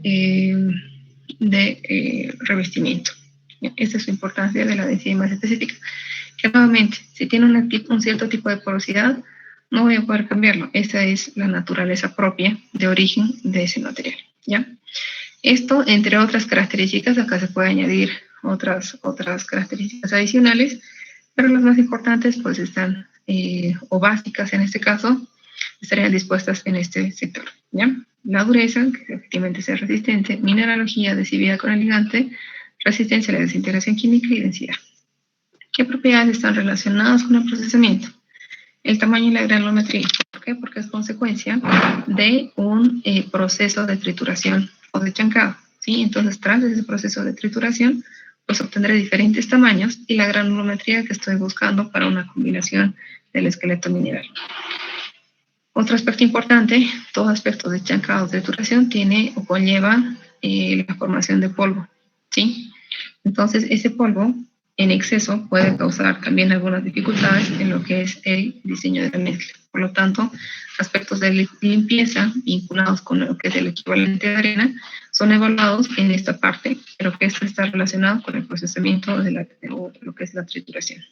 revestimiento. Esa es su importancia de la densidad más específica. Que nuevamente, si tiene un cierto tipo de porosidad, no voy a poder cambiarlo. Esa es la naturaleza propia de origen de ese material, ¿ya? Esto, entre otras características, acá se puede añadir otras características adicionales, pero las más importantes pues están, o básicas en este caso, estarían dispuestas en este sector, ¿ya? La dureza, que efectivamente sea resistente, mineralogía, adhesividad con el ligante, resistencia a la desintegración química y densidad. ¿Qué propiedades están relacionadas con el procesamiento? El tamaño y la granulometría. ¿Por qué? Porque es consecuencia de un proceso de trituración o de chancado, ¿sí? Entonces, tras ese proceso de trituración, pues obtendré diferentes tamaños y la granulometría que estoy buscando para una combinación del esqueleto mineral. Otro aspecto importante, todo aspecto de chancado o trituración tiene o conlleva la formación de polvo, ¿sí? Entonces, ese polvo en exceso puede causar también algunas dificultades en lo que es el diseño de la mezcla. Por lo tanto, aspectos de limpieza vinculados con lo que es el equivalente de arena son evaluados en esta parte, pero que esto está relacionado con el procesamiento de lo que es la trituración.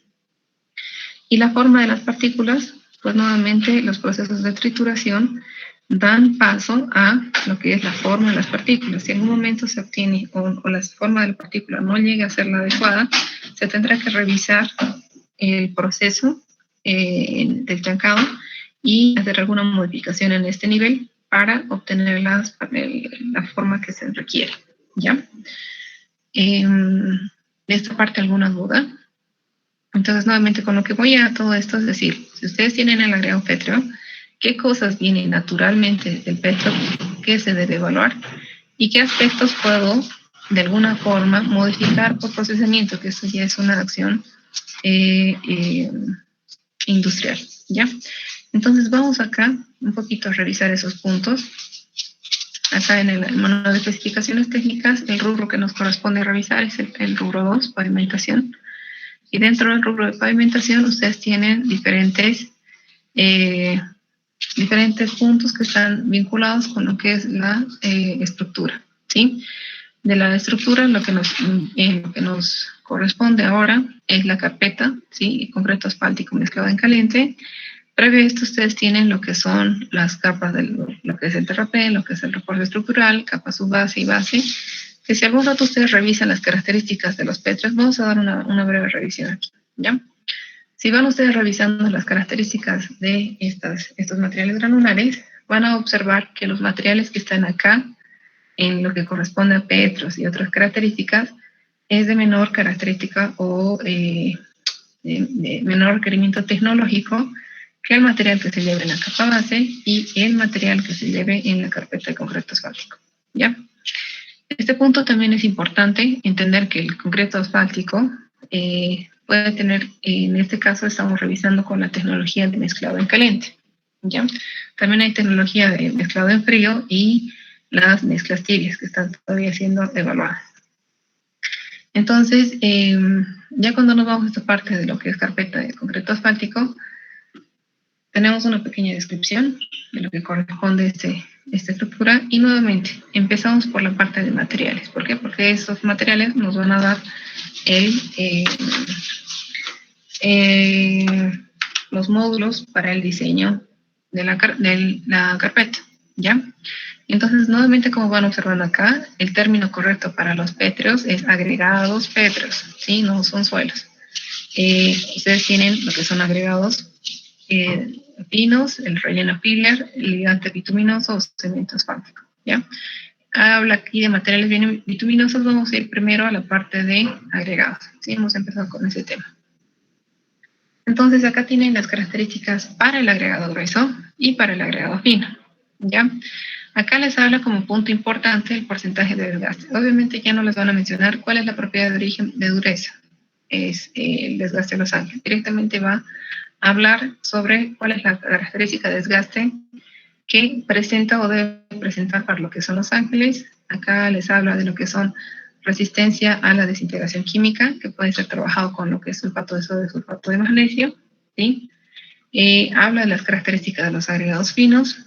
Y la forma de las partículas, pues nuevamente los procesos de trituración dan paso a lo que es la forma de las partículas. Si en un momento se obtiene o la forma de la partícula no llega a ser la adecuada, se tendrá que revisar el proceso del trancado y hacer alguna modificación en este nivel para obtener la forma que se requiere. ¿Ya? De esta parte, ¿alguna duda? Entonces, nuevamente, con lo que voy a todo esto es decir, si ustedes tienen el agregado pétreo, ¿qué cosas vienen naturalmente del pétreo que se debe evaluar? ¿Y qué aspectos puedo, de alguna forma, modificar por procesamiento? Que eso ya es una acción industrial, ¿ya? Entonces, vamos acá un poquito a revisar esos puntos. Acá en el manual de especificaciones técnicas, el rubro que nos corresponde revisar es el rubro 2, pavimentación. Y dentro del rubro de pavimentación, ustedes tienen diferentes puntos que están vinculados con lo que es la estructura, ¿sí? De la estructura, lo que nos corresponde ahora es la carpeta, ¿sí? Concreto asfáltico mezclado en caliente. Previo a esto, ustedes tienen lo que son las capas de lo que es el terrapén, lo que es el refuerzo estructural, capa subbase y base, que si algún rato ustedes revisan las características de los pétreos, vamos a dar una breve revisión aquí, ¿ya? Si van ustedes revisando las características de estos materiales granulares, van a observar que los materiales que están acá, en lo que corresponde a petros y otras características, es de menor característica o de menor requerimiento tecnológico que el material que se lleve en la capa base y el material que se lleve en la carpeta de concreto asfáltico, ¿ya? Este punto también es importante entender que el concreto asfáltico puede tener, en este caso estamos revisando con la tecnología de mezclado en caliente, ¿ya? También hay tecnología de mezclado en frío y las mezclas tibias que están todavía siendo evaluadas. Entonces, ya cuando nos vamos a esta parte de lo que es carpeta de concreto asfáltico, tenemos una pequeña descripción de lo que corresponde a esta estructura y nuevamente empezamos por la parte de materiales. ¿Por qué? Porque esos materiales nos van a dar los módulos para el diseño de la carpeta, ¿ya? Entonces, nuevamente, como van observando acá, el término correcto para los pétreos es agregados pétreos, ¿sí? No son suelos. Ustedes tienen lo que son agregados finos, el relleno filler, el ligante bituminoso o cemento asfáltico, ¿ya? Habla aquí de materiales bituminosos, vamos a ir primero a la parte de agregados, ¿sí? Hemos empezado con ese tema. Entonces, acá tienen las características para el agregado grueso y para el agregado fino, ¿ya? Acá les habla como punto importante el porcentaje de desgaste. Obviamente ya no les van a mencionar cuál es la propiedad de origen de dureza. Es el desgaste de los ángulos. Directamente va a hablar sobre cuál es la característica de desgaste que presenta o debe presentar para lo que son los ángeles. Acá les habla de lo que son resistencia a la desintegración química, que puede ser trabajado con lo que es sulfato de sodio, sulfato de magnesio, ¿sí? Habla de las características de los agregados finos.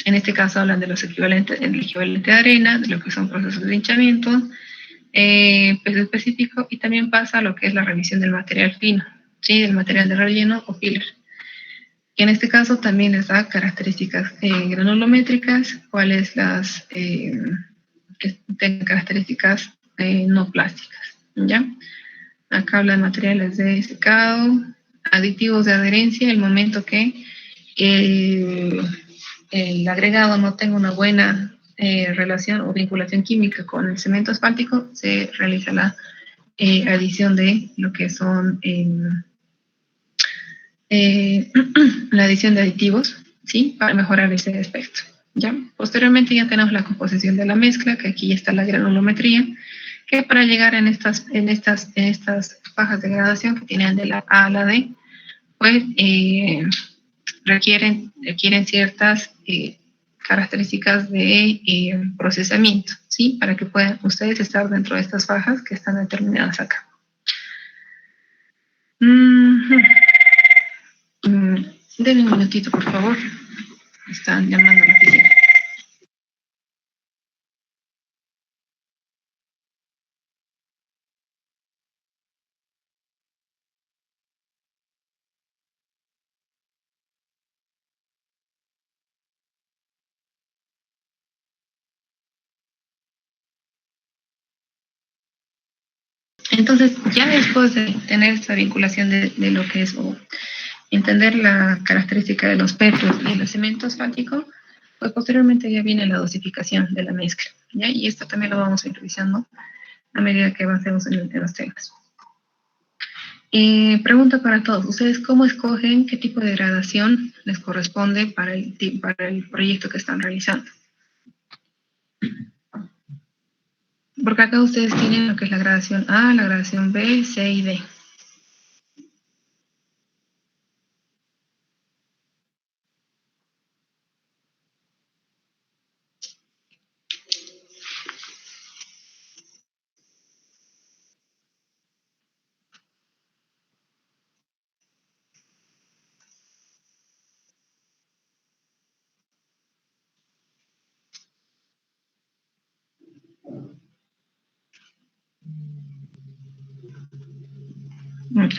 En este caso hablan de los equivalentes, el equivalente de arena, de lo que son procesos de hinchamiento, peso específico, y también pasa a lo que es la revisión del material fino, ¿sí? Del material de relleno o filler. Y en este caso también les da características granulométricas, cuáles las que tengan características no plásticas, ¿ya? Acá habla de materiales de secado, aditivos de adherencia, el momento que el agregado no tenga una buena relación o vinculación química con el cemento asfáltico, se realiza la adición de lo que son la adición de aditivos, ¿sí? Para mejorar ese aspecto, ¿ya? Posteriormente ya tenemos la composición de la mezcla, que aquí está la granulometría, que para llegar en estas fajas de gradación que tienen de la A a la D, pues requieren ciertas características de procesamiento, ¿sí? Para que puedan ustedes estar dentro de estas fajas que están determinadas acá. Denme un minutito, por favor. Están llamando a la oficina. Entonces, ya después de tener esta vinculación de lo que es, o entender la característica de los petros y el cemento asfáltico, pues posteriormente ya viene la dosificación de la mezcla, ¿ya? Y esto también lo vamos a ir revisando a medida que avancemos en los temas. Pregunta para todos. ¿Ustedes cómo escogen qué tipo de gradación les corresponde para el proyecto que están realizando? Porque acá ustedes tienen lo que es la gradación A, la gradación B, C y D.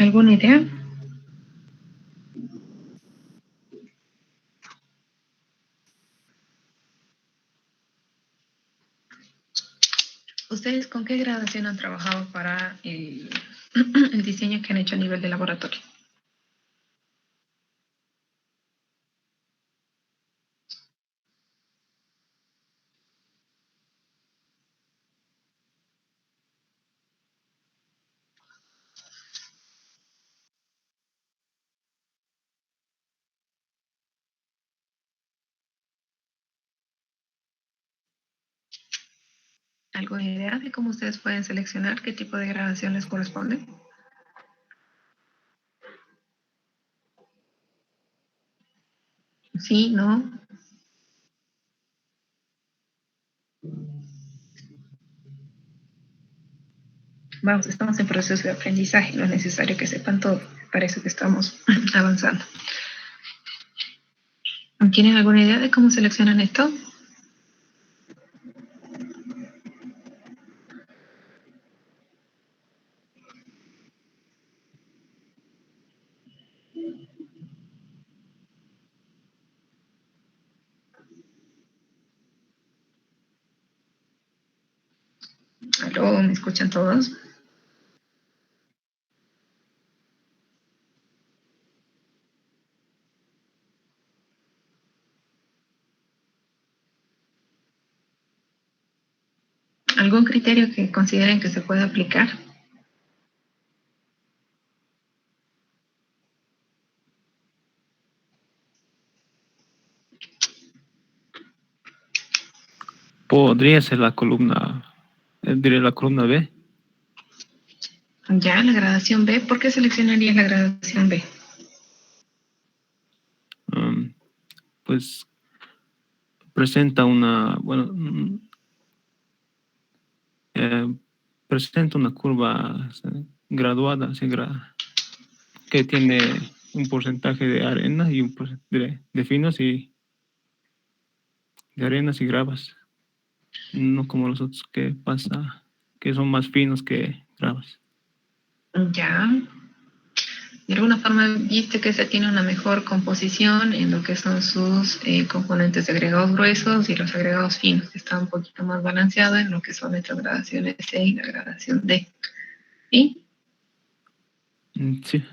¿Alguna idea? ¿Ustedes con qué gradación han trabajado para el diseño que han hecho a nivel de laboratorio? ¿Alguna idea de cómo ustedes pueden seleccionar qué tipo de gradación les corresponde? Sí, no. Vamos, estamos en proceso de aprendizaje, no es necesario que sepan todo, para eso que estamos avanzando. ¿Tienen alguna idea de cómo seleccionan esto? ¿Aló? ¿Me escuchan todos? ¿Algún criterio que consideren que se pueda aplicar? Podría ser la columna, diré la columna B. Ya, la gradación B. ¿Por qué seleccionarías la gradación B? Pues presenta una, bueno, presenta una curva graduada, que tiene un porcentaje de arena y un porcentaje de finos y de arenas y gravas. No como los otros que pasa, que son más finos que gravas. Ya. De alguna forma viste que se tiene una mejor composición en lo que son sus componentes de agregados gruesos y los agregados finos, que está un poquito más balanceado en lo que son estas gradaciones C y la gradación D. ¿Sí? Sí.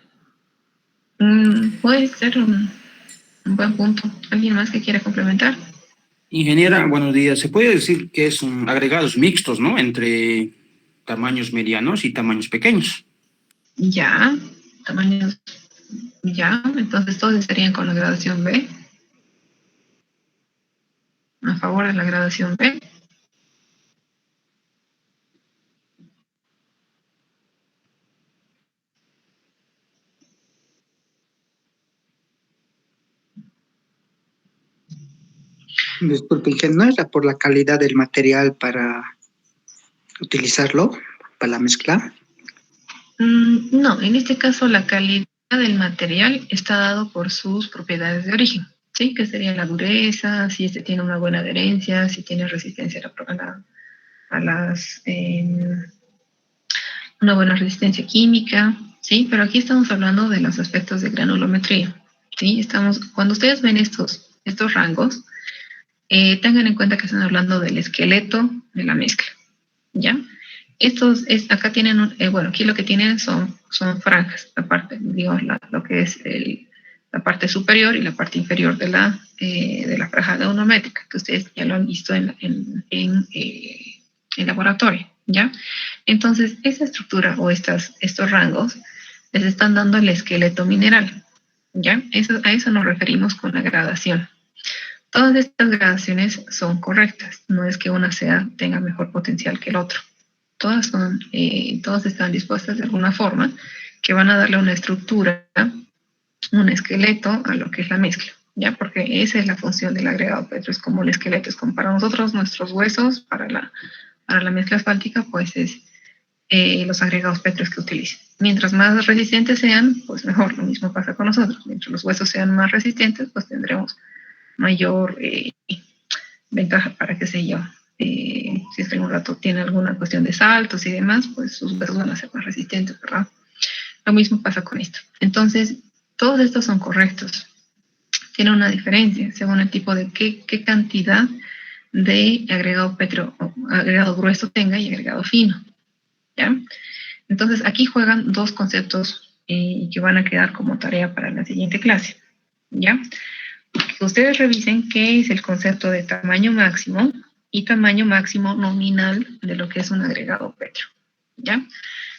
Puede ser un buen punto. ¿Alguien más que quiera complementar? Ingeniera, buenos días. Se puede decir que es un agregados mixtos, ¿no? Entre tamaños medianos y tamaños pequeños. Ya, tamaños. Ya, entonces todos estarían con la gradación B. A favor de la gradación B. Disculpe, ingeniero, ¿no era por la calidad del material para utilizarlo, para la mezcla? No, en este caso la calidad del material está dado por sus propiedades de origen, ¿sí? Que sería la dureza, si este tiene una buena adherencia, si tiene resistencia a las, una buena resistencia química, ¿sí? Pero aquí estamos hablando de los aspectos de granulometría, ¿sí? Cuando ustedes ven estos rangos, tengan en cuenta que están hablando del esqueleto de la mezcla, ¿ya? Acá tienen, bueno, aquí lo que tienen son franjas, la parte, digamos, lo que es la parte superior y la parte inferior de la franja neurométrica, que ustedes ya lo han visto en laboratorio, ¿ya? Entonces, esa estructura o estos rangos les están dando el esqueleto mineral, ¿ya? A eso nos referimos con la gradación. Todas estas gradaciones son correctas, no es que una tenga mejor potencial que el otro. Todas están dispuestas de alguna forma que van a darle una estructura, un esqueleto a lo que es la mezcla, ¿ya? Porque esa es la función del agregado petro, es como el esqueleto, es como para nosotros nuestros huesos, para la mezcla asfáltica, pues es los agregados petros que utilicen. Mientras más resistentes sean, pues mejor. Lo mismo pasa con nosotros. Mientras los huesos sean más resistentes, pues tendremos mayor ventaja para, qué sé yo, si es que algún rato tiene alguna cuestión de saltos y demás, pues sus huesos van a ser más resistentes, ¿verdad? Lo mismo pasa con esto. Entonces, todos estos son correctos. Tiene una diferencia según el tipo de qué cantidad de agregado petro, agregado grueso tenga y agregado fino, ¿ya? Entonces, aquí juegan dos conceptos que van a quedar como tarea para la siguiente clase, ¿ya? Que ustedes revisen qué es el concepto de tamaño máximo y tamaño máximo nominal de lo que es un agregado petro, ¿ya?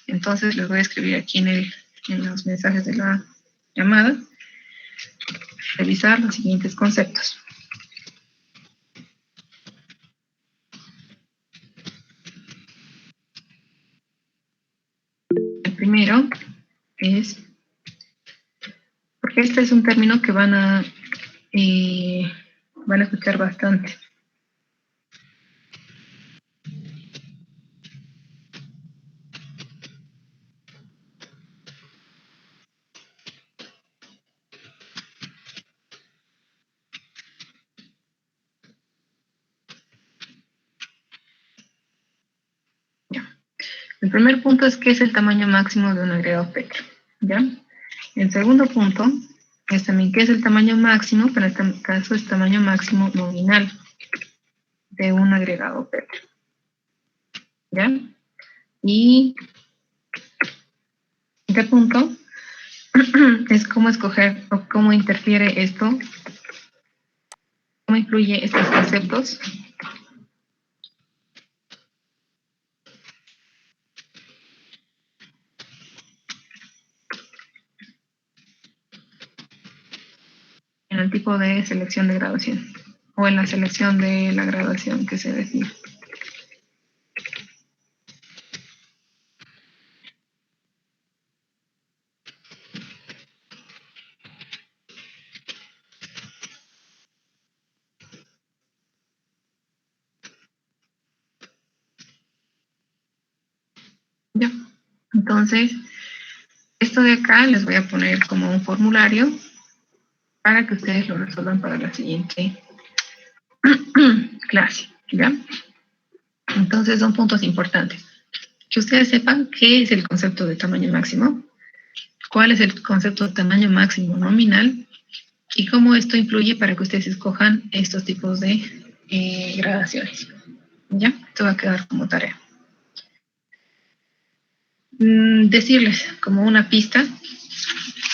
Entonces, les voy a escribir aquí en los mensajes de la llamada, revisar los siguientes conceptos. El primero es, porque este es un término que van a escuchar bastante. El primer punto es qué es el tamaño máximo de un agregado petro, ¿ya? El segundo punto es también qué es el tamaño máximo, pero en este caso es tamaño máximo nominal de un agregado petro, ¿ya? Y este punto es cómo escoger o cómo interfiere esto, cómo influye estos conceptos en el tipo de selección de graduación o en la selección de la graduación que se define. Ya, entonces, esto de acá les voy a poner como un formulario para que ustedes lo resuelvan para la siguiente clase, ¿ya? Entonces, son puntos importantes. Que ustedes sepan qué es el concepto de tamaño máximo, cuál es el concepto de tamaño máximo nominal y cómo esto influye para que ustedes escojan estos tipos de gradaciones, ¿ya? Esto va a quedar como tarea. Decirles como una pista,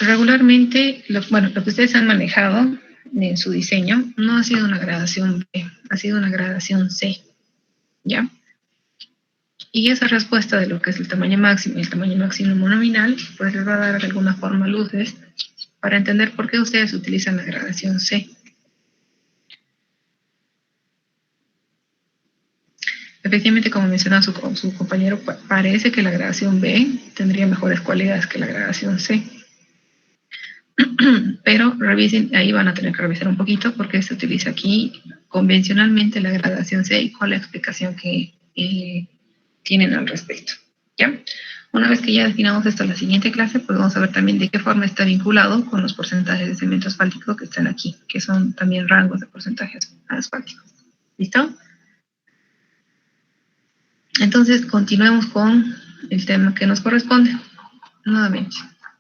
regularmente, lo que ustedes han manejado en su diseño no ha sido una gradación B, ha sido una gradación C, ¿ya? Y esa respuesta de lo que es el tamaño máximo y el tamaño máximo nominal, pues les va a dar de alguna forma luces para entender por qué ustedes utilizan la gradación C. Efectivamente, como mencionaba su compañero, parece que la gradación B tendría mejores cualidades que la gradación C. Pero revisen, ahí van a tener que revisar un poquito porque se utiliza aquí convencionalmente la gradación C y cuál es la explicación que tienen al respecto, ¿ya? Una vez que ya definamos esto en la siguiente clase, pues vamos a ver también de qué forma está vinculado con los porcentajes de cemento asfáltico que están aquí, que son también rangos de porcentajes asfálticos. ¿Listo? Entonces, continuemos con el tema que nos corresponde. Nuevamente,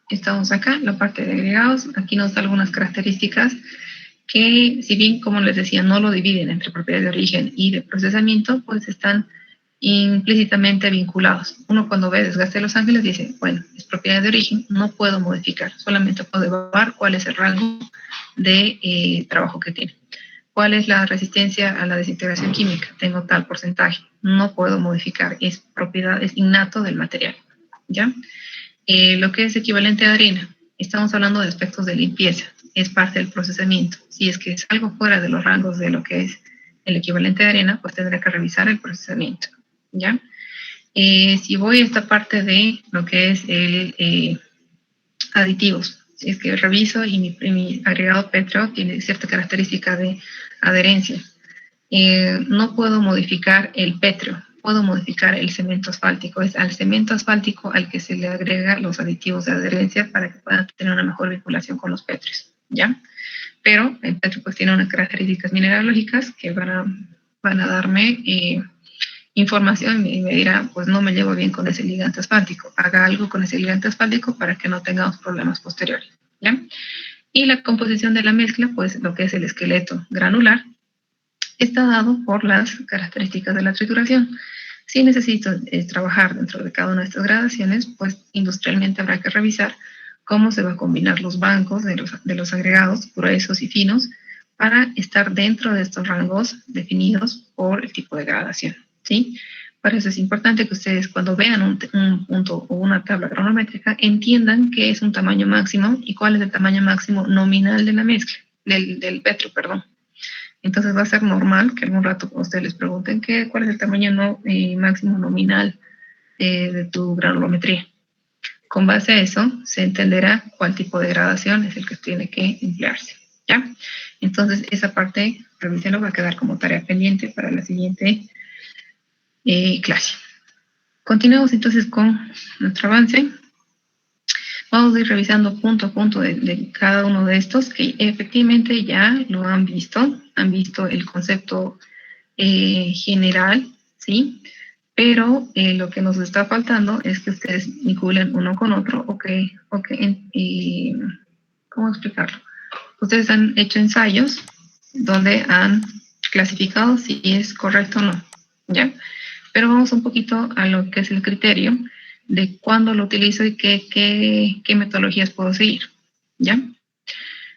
estamos acá, la parte de agregados. Aquí nos da algunas características que, si bien, como les decía, no lo dividen entre propiedades de origen y de procesamiento, pues están implícitamente vinculados. Uno cuando ve desgaste de Los Ángeles dice, bueno, es propiedad de origen, no puedo modificar, solamente puedo evaluar cuál es el rango de trabajo que tiene. ¿Cuál es la resistencia a la desintegración química? Tengo tal porcentaje, no puedo modificar, es propiedad, es innato del material, ¿ya? Lo que es equivalente a arena, estamos hablando de aspectos de limpieza, es parte del procesamiento. Si es que es algo fuera de los rangos de lo que es el equivalente de arena, pues tendré que revisar el procesamiento, ¿ya? Si voy a esta parte de lo que es el aditivos, si es que reviso y mi agregado pétreo tiene cierta característica de adherencia, no puedo modificar el pétreo, puedo modificar el cemento asfáltico. Es al cemento asfáltico al que se le agrega los aditivos de adherencia para que puedan tener una mejor vinculación con los pétreos, ¿ya? Pero el pétreo pues tiene unas características mineralógicas que van a darme información y me dirá, pues no me llevo bien con ese ligante asfáltico, haga algo con ese ligante asfáltico para que no tengamos problemas posteriores, ¿ya? Y la composición de la mezcla, pues lo que es el esqueleto granular, está dado por las características de la trituración. Si necesito trabajar dentro de cada una de estas gradaciones, pues industrialmente habrá que revisar cómo se va a combinar los bancos de los agregados gruesos y finos para estar dentro de estos rangos definidos por el tipo de gradación, ¿sí? Para eso es importante que ustedes cuando vean un punto o una tabla granulométrica entiendan qué es un tamaño máximo y cuál es el tamaño máximo nominal de la mezcla, del pétreo, perdón. Entonces va a ser normal que algún rato ustedes les pregunten cuál es el tamaño máximo nominal de tu granulometría. Con base a eso se entenderá cuál tipo de gradación es el que tiene que emplearse, ¿ya? Entonces esa parte, revísenlo, va a quedar como tarea pendiente para la siguiente clase. Continuamos entonces con nuestro avance. Vamos a ir revisando punto a punto de cada uno de estos que efectivamente ya lo han visto el concepto general, ¿sí? Pero lo que nos está faltando es que ustedes vinculen uno con otro ¿cómo explicarlo? Ustedes han hecho ensayos donde han clasificado si es correcto o no, ¿ya? Pero vamos un poquito a lo que es el criterio de cuándo lo utilizo y qué metodologías puedo seguir, ¿ya?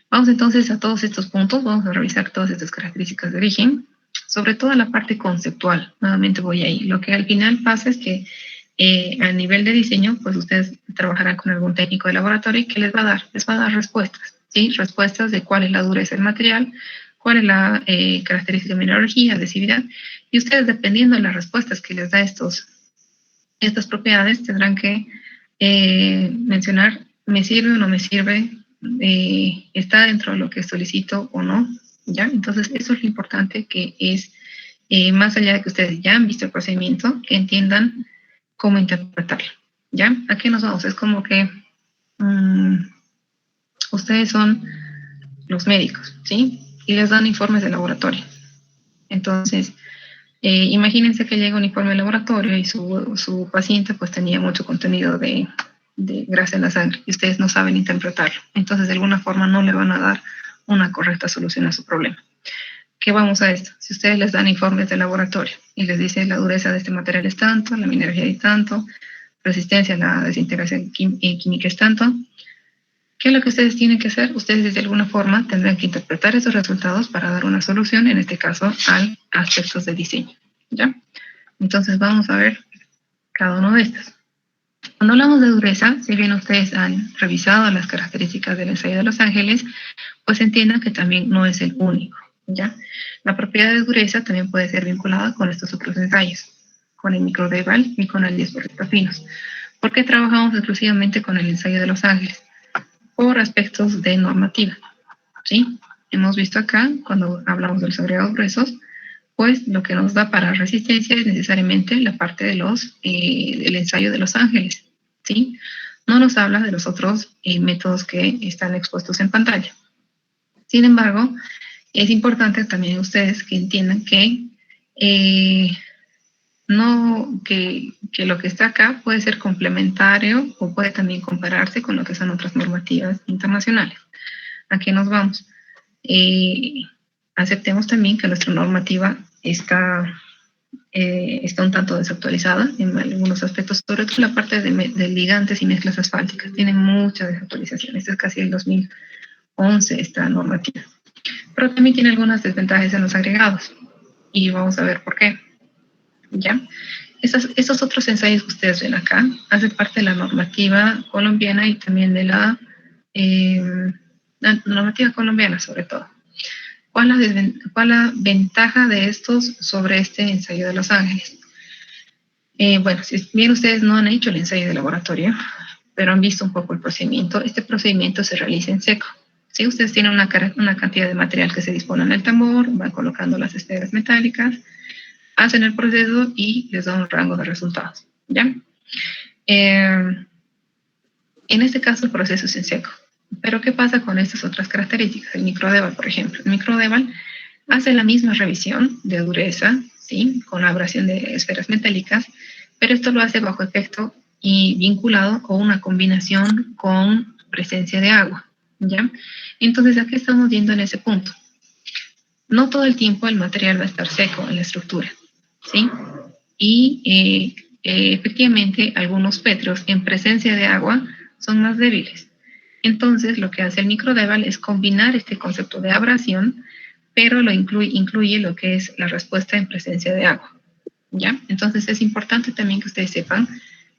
Vamos entonces a todos estos puntos, vamos a revisar todas estas características de origen, sobre todo la parte conceptual, nuevamente voy ahí. Lo que al final pasa es que a nivel de diseño, pues ustedes trabajarán con algún técnico de laboratorio que les va a dar respuestas, ¿sí? Respuestas de cuál es la dureza del material, cuál es la característica de mineralogía, adhesividad, y ustedes dependiendo de las respuestas que les da estas propiedades tendrán que mencionar, ¿me sirve o no me sirve? ¿Está dentro de lo que solicito o no? ¿Ya? Entonces, eso es lo importante, que es, más allá de que ustedes ya han visto el procedimiento, que entiendan cómo interpretarlo, ¿ya? ¿A qué nos vamos? Es como que ustedes son los médicos, ¿sí? Y les dan informes de laboratorio. Entonces, imagínense que llega un informe de laboratorio y su paciente pues tenía mucho contenido de grasa en la sangre y ustedes no saben interpretarlo. Entonces, de alguna forma no le van a dar una correcta solución a su problema. ¿Qué vamos a esto? Si ustedes les dan informes de laboratorio y les dicen la dureza de este material es tanto, la mineralogía es tanto, resistencia a la desintegración química es tanto, ¿qué es lo que ustedes tienen que hacer? Ustedes de alguna forma tendrán que interpretar esos resultados para dar una solución, en este caso, a aspectos de diseño, ¿ya? Entonces vamos a ver cada uno de estos. Cuando hablamos de dureza, si bien ustedes han revisado las características del ensayo de Los Ángeles, pues entiendan que también no es el único, ¿ya? La propiedad de dureza también puede ser vinculada con estos otros ensayos, con el microdeval y con el 10% finos. ¿Por qué trabajamos exclusivamente con el ensayo de Los Ángeles? Por aspectos de normativa, ¿sí? Hemos visto acá, cuando hablamos de los agregados gruesos, pues lo que nos da para resistencia es necesariamente la parte de del ensayo de Los Ángeles, ¿sí? No nos habla de los otros métodos que están expuestos en pantalla. Sin embargo, es importante también ustedes que entiendan que que lo que está acá puede ser complementario o puede también compararse con lo que son otras normativas internacionales. ¿A qué nos vamos? Aceptemos también que nuestra normativa está está un tanto desactualizada en algunos aspectos, sobre todo la parte de ligantes y mezclas asfálticas. Tiene mucha desactualización. Esta es casi el 2011, esta normativa. Pero también tiene algunas desventajas en los agregados. Y vamos a ver por qué. ¿Ya? Estos otros ensayos que ustedes ven acá hacen parte de la normativa colombiana y también de la normativa colombiana, sobre todo. ¿Cuál la ventaja de estos sobre este ensayo de Los Ángeles? Bueno, si bien ustedes no han hecho el ensayo de laboratorio, pero han visto un poco el procedimiento, este procedimiento se realiza en seco. ¿Sí? Ustedes tienen una cantidad de material que se dispone en el tambor, van colocando las esferas metálicas, hacen el proceso y les da un rango de resultados. ¿Ya? En este caso el proceso es en seco. Pero ¿qué pasa con estas otras características? El microdeval, por ejemplo. El microdeval hace la misma revisión de dureza, ¿sí? Con la abrasión de esferas metálicas, pero esto lo hace bajo efecto y vinculado o una combinación con presencia de agua, ¿ya? Entonces, ¿a qué estamos viendo en ese punto? No todo el tiempo el material va a estar seco en la estructura, ¿sí? Y efectivamente, algunos pétreos en presencia de agua son más débiles. Entonces, lo que hace el microdeval es combinar este concepto de abrasión, pero lo incluye lo que es la respuesta en presencia de agua, ¿ya? Entonces, es importante también que ustedes sepan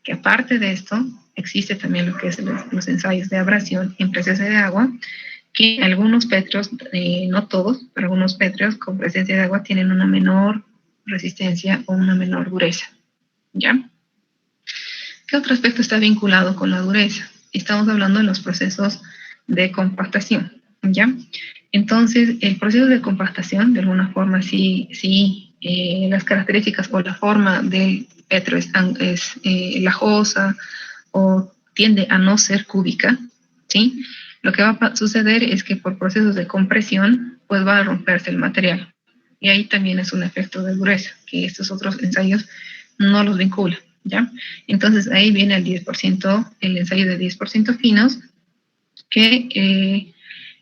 que aparte de esto, existe también lo que es los ensayos de abrasión en presencia de agua, que algunos pétreos, no todos, pero algunos pétreos con presencia de agua tienen una menor resistencia o una menor dureza, ¿ya? ¿Qué otro aspecto está vinculado con la dureza? Estamos hablando de los procesos de compactación, ¿ya? Entonces, el proceso de compactación, de alguna forma, las características o la forma del petro es lajosa o tiende a no ser cúbica, ¿sí? Lo que va a suceder es que por procesos de compresión, pues va a romperse el material. Y ahí también es un efecto de dureza, que estos otros ensayos no los vinculan, ¿ya? Entonces, ahí viene el 10%, el ensayo de 10% finos, que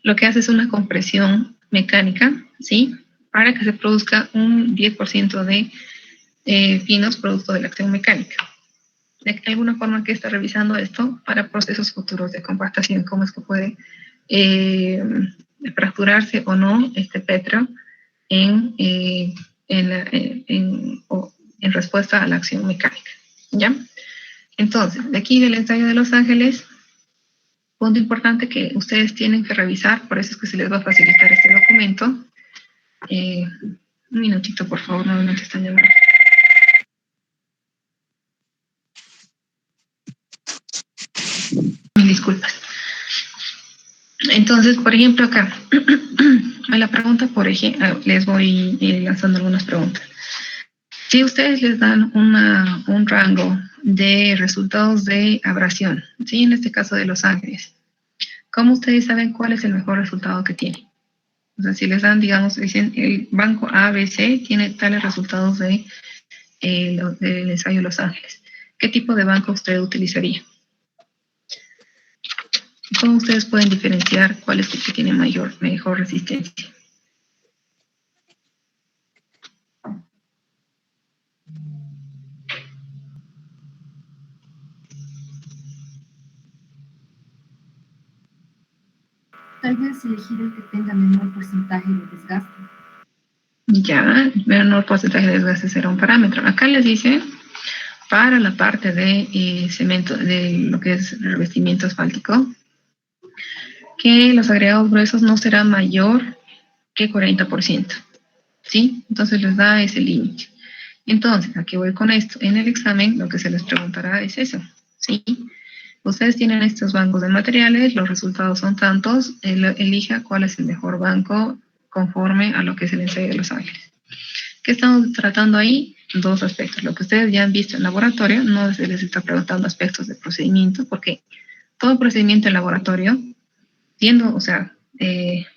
lo que hace es una compresión mecánica, ¿sí? Para que se produzca un 10% de finos producto de la acción mecánica. De alguna forma que está revisando esto para procesos futuros de compactación, cómo es que puede fracturarse o no este petro en respuesta a la acción mecánica, ¿ya? Entonces, de aquí del ensayo de Los Ángeles, punto importante que ustedes tienen que revisar, por eso es que se les va a facilitar este documento. Un minutito, por favor, nuevamente están llamando. Mil disculpas. Entonces, por ejemplo, acá, a la pregunta, por ejemplo, les voy lanzando algunas preguntas. Si ustedes les dan un rango de resultados de abrasión, ¿sí? En este caso de Los Ángeles, ¿cómo ustedes saben cuál es el mejor resultado que tiene? O sea, si les dan, digamos, dicen el banco ABC tiene tales resultados del ensayo de Los Ángeles, ¿qué tipo de banco usted utilizaría? ¿Cómo ustedes pueden diferenciar cuál es el que tiene mejor resistencia? Tal vez elegir el que tenga menor porcentaje de desgaste. Ya, menor porcentaje de desgaste será un parámetro. Acá les dice, para la parte de cemento, de lo que es revestimiento asfáltico, que los agregados gruesos no será mayor que 40%, ¿sí? Entonces les da ese límite. Entonces, aquí voy con esto. En el examen lo que se les preguntará es eso, ¿sí? Ustedes tienen estos bancos de materiales, los resultados son tantos, elija cuál es el mejor banco conforme a lo que es el ensayo de Los Ángeles. ¿Qué estamos tratando ahí? Dos aspectos. Lo que ustedes ya han visto en laboratorio, no se les está preguntando aspectos de procedimiento, porque todo procedimiento en laboratorio,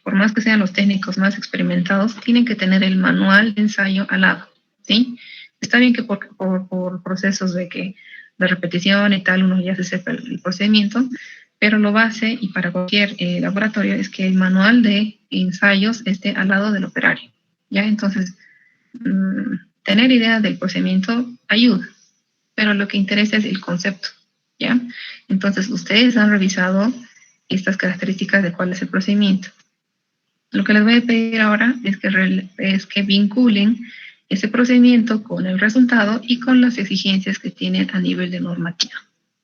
por más que sean los técnicos más experimentados, tienen que tener el manual de ensayo al lado, ¿sí? Está bien que por procesos de repetición y tal, uno ya se sepa el procedimiento, pero lo base, y para cualquier laboratorio, es que el manual de ensayos esté al lado del operario, ¿ya? Entonces, tener idea del procedimiento ayuda, pero lo que interesa es el concepto, ¿ya? Entonces, ustedes han revisado estas características de cuál es el procedimiento. Lo que les voy a pedir ahora es que vinculen ese procedimiento con el resultado y con las exigencias que tienen a nivel de normativa,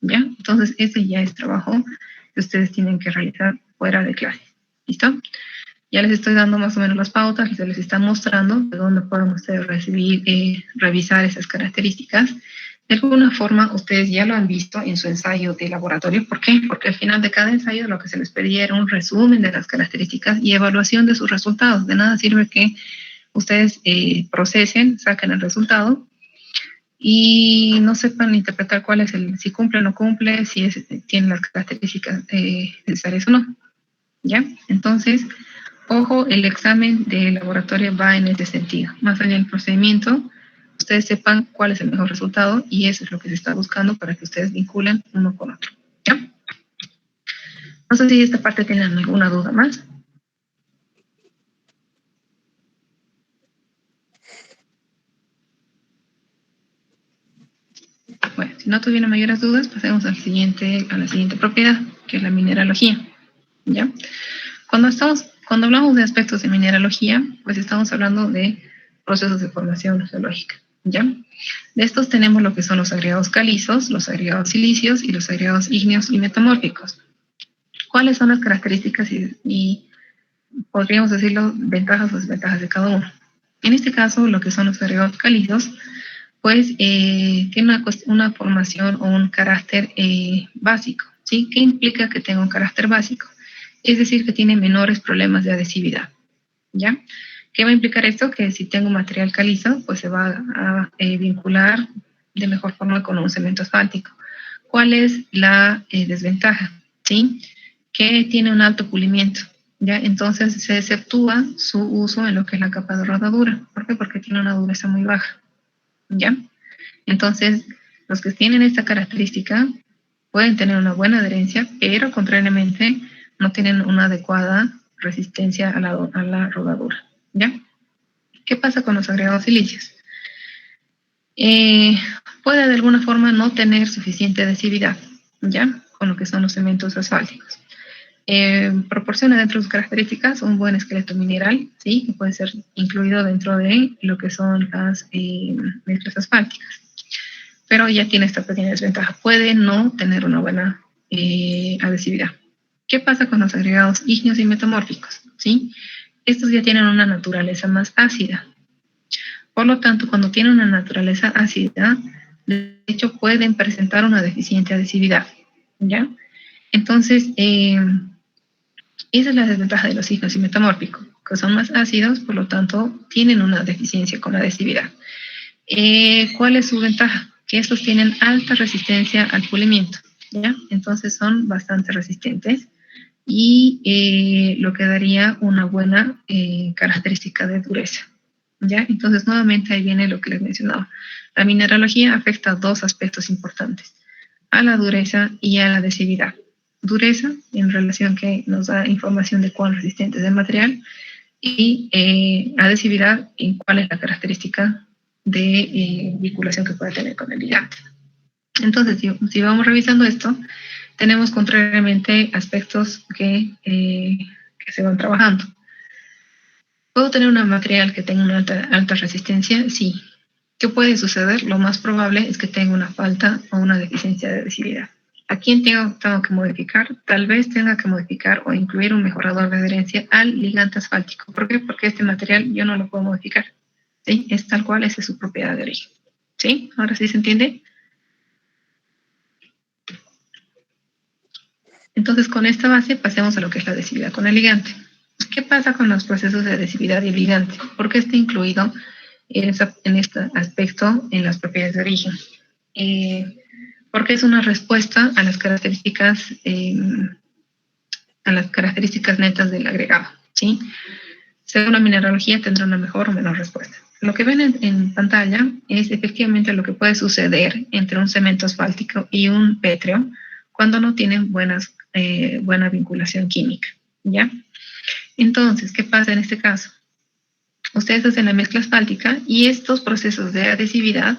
¿ya? Entonces, ese ya es trabajo que ustedes tienen que realizar fuera de clase, ¿listo? Ya les estoy dando más o menos las pautas, y se les está mostrando de dónde pueden ustedes revisar esas características. De alguna forma, ustedes ya lo han visto en su ensayo de laboratorio. ¿Por qué? Porque al final de cada ensayo lo que se les pedía era un resumen de las características y evaluación de sus resultados. De nada sirve que ustedes procesen, saquen el resultado y no sepan interpretar cuál es si cumple o no cumple, si tiene las características necesarias o no, ¿ya? Entonces, ojo, el examen de laboratorio va en ese sentido. Más allá del procedimiento, ustedes sepan cuál es el mejor resultado y eso es lo que se está buscando para que ustedes vinculen uno con otro, ¿ya? No sé si esta parte tienen alguna duda más. Bueno, si no tuvieron mayores dudas, pasemos a la siguiente propiedad, que es la mineralogía, ¿ya? Cuando hablamos de aspectos de mineralogía, pues estamos hablando de procesos de formación geológica, ¿ya? De estos tenemos lo que son los agregados calizos, los agregados silíceos y los agregados ígneos y metamórficos. ¿Cuáles son las características y podríamos decirlo, ventajas o desventajas de cada uno? En este caso, lo que son los agregados calizos, pues tiene una formación o un carácter básico, ¿sí? ¿Qué implica que tenga un carácter básico? Es decir, que tiene menores problemas de adhesividad, ¿ya? ¿Qué va a implicar esto? Que si tengo material calizo, pues se va a vincular de mejor forma con un cemento asfáltico. ¿Cuál es la desventaja? ¿Sí? Que tiene un alto pulimiento, ¿ya? Entonces se exceptúa su uso en lo que es la capa de rodadura. ¿Por qué? Porque tiene una dureza muy baja, ¿ya? Entonces, los que tienen esta característica pueden tener una buena adherencia, pero contrariamente no tienen una adecuada resistencia a la rodadura, ¿ya? ¿Qué pasa con los agregados silíceos? Puede de alguna forma no tener suficiente adhesividad, ¿ya? Con lo que son los cementos asfálticos. Proporciona dentro de sus características un buen esqueleto mineral, ¿sí? Que puede ser incluido dentro de lo que son las mezclas asfálticas. Pero ya tiene esta pequeña desventaja. Puede no tener una buena adhesividad. ¿Qué pasa con los agregados ígneos y metamórficos? ¿Sí? Estos ya tienen una naturaleza más ácida. Por lo tanto, cuando tienen una naturaleza ácida, de hecho pueden presentar una deficiente adhesividad, ¿ya? Entonces, esa es la desventaja de los ígneos y metamórficos, que son más ácidos, por lo tanto, tienen una deficiencia con la adhesividad. ¿Cuál es su ventaja? Que estos tienen alta resistencia al pulimiento, ¿ya? Entonces son bastante resistentes y lo que daría una buena característica de dureza, ¿ya? Entonces, nuevamente ahí viene lo que les mencionaba. La mineralogía afecta a dos aspectos importantes, a la dureza y a la adhesividad. Dureza, en relación que nos da información de cuán resistente es el material, y adhesividad, en cuál es la característica de vinculación que puede tener con el ligante. Entonces, si vamos revisando esto, tenemos contrariamente aspectos que se van trabajando. ¿Puedo tener un material que tenga una alta resistencia? Sí. ¿Qué puede suceder? Lo más probable es que tenga una falta o una deficiencia de adhesividad. ¿A quién tengo que modificar? Tal vez tenga que modificar o incluir un mejorador de adherencia al ligante asfáltico. ¿Por qué? Porque este material yo no lo puedo modificar, ¿sí? Es tal cual, esa es su propiedad de origen, ¿sí? ¿Ahora sí se entiende? Entonces, con esta base pasemos a lo que es la adhesividad con el ligante. ¿Qué pasa con los procesos de adhesividad y el ligante? ¿Por qué está incluido en este aspecto en las propiedades de origen? Porque es una respuesta a las características netas del agregado, ¿sí? Según la mineralogía tendrá una mejor o menor respuesta. Lo que ven en pantalla es efectivamente lo que puede suceder entre un cemento asfáltico y un pétreo cuando no tienen buena vinculación química, ¿ya? Entonces, ¿qué pasa en este caso? ustedes hacen la mezcla asfáltica y estos procesos de adhesividad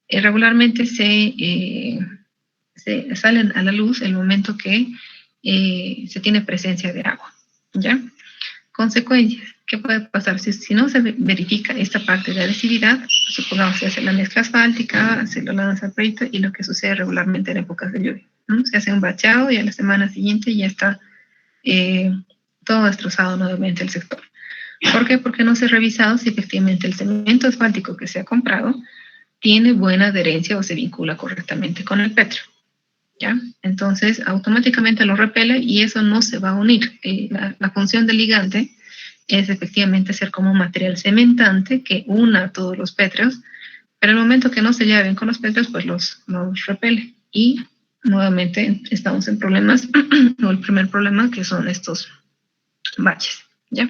regularmente se salen a la luz en el momento que se tiene presencia de agua, ¿ya? Consecuencias, ¿qué puede pasar? Si no se verifica esta parte de adhesividad, supongamos que se hace la mezcla asfáltica, se lo lanza al proyecto y lo que sucede regularmente en épocas de lluvia, ¿no? Se hace un bacheado y a la semana siguiente ya está todo destrozado nuevamente el sector. ¿Por qué? Porque no se ha revisado si efectivamente el cemento asfáltico que se ha comprado tiene buena adherencia o se vincula correctamente con el petro, ¿ya? Entonces, automáticamente lo repele y eso no se va a unir. La función del ligante es efectivamente ser como un material cementante que una todos los pétreos, pero el momento que no se lleven con los pétreos, pues los repele. Y nuevamente estamos en problemas, o el primer problema, que son estos baches, ¿ya?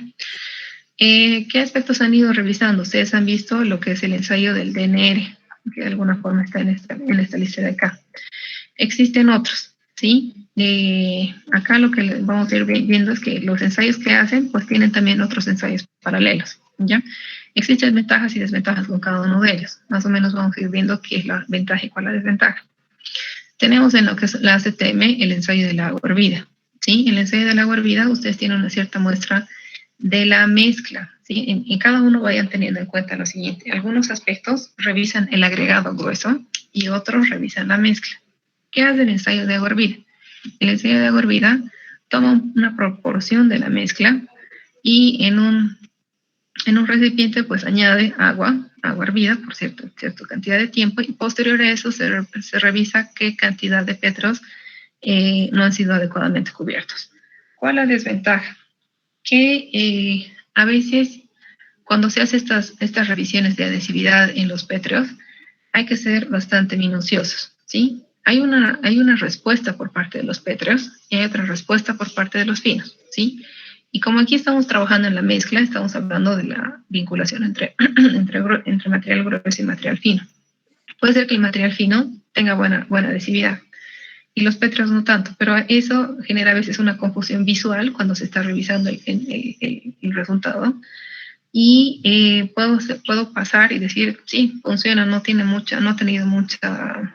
¿Qué aspectos han ido revisando? Ustedes han visto lo que es el ensayo del DNR, que de alguna forma está en esta lista de acá. Existen otros, ¿sí? Acá lo que vamos a ir viendo es que los ensayos que hacen, pues tienen también otros ensayos paralelos, ¿ya? Existen ventajas y desventajas con cada uno de ellos. Más o menos vamos a ir viendo qué es la ventaja y cuál es la desventaja. Tenemos en lo que es la ACTM el ensayo del agua hervida, ¿sí? En el ensayo del agua hervida ustedes tienen una cierta muestra de la mezcla, ¿sí? En cada uno vayan teniendo en cuenta lo siguiente. Algunos aspectos revisan el agregado grueso y otros revisan la mezcla. ¿Qué hace el ensayo de agua hervida? El ensayo de agua hervida toma una proporción de la mezcla y en un recipiente pues añade agua hervida por cierta cantidad de tiempo y posterior a eso se revisa qué cantidad de petros no han sido adecuadamente cubiertos. ¿Cuál es la desventaja? Que a veces cuando se hace estas revisiones de adhesividad en los pétreos hay que ser bastante minuciosos, ¿sí? Hay una respuesta por parte de los pétreos y hay otra respuesta por parte de los finos, ¿sí? Y como aquí estamos trabajando en la mezcla, estamos hablando de la vinculación entre material grueso y material fino. Puede ser que el material fino tenga buena adhesividad y los pétreos no tanto, pero eso genera a veces una confusión visual cuando se está revisando el resultado. Y puedo pasar y decir, sí, funciona, no ha tenido mucha...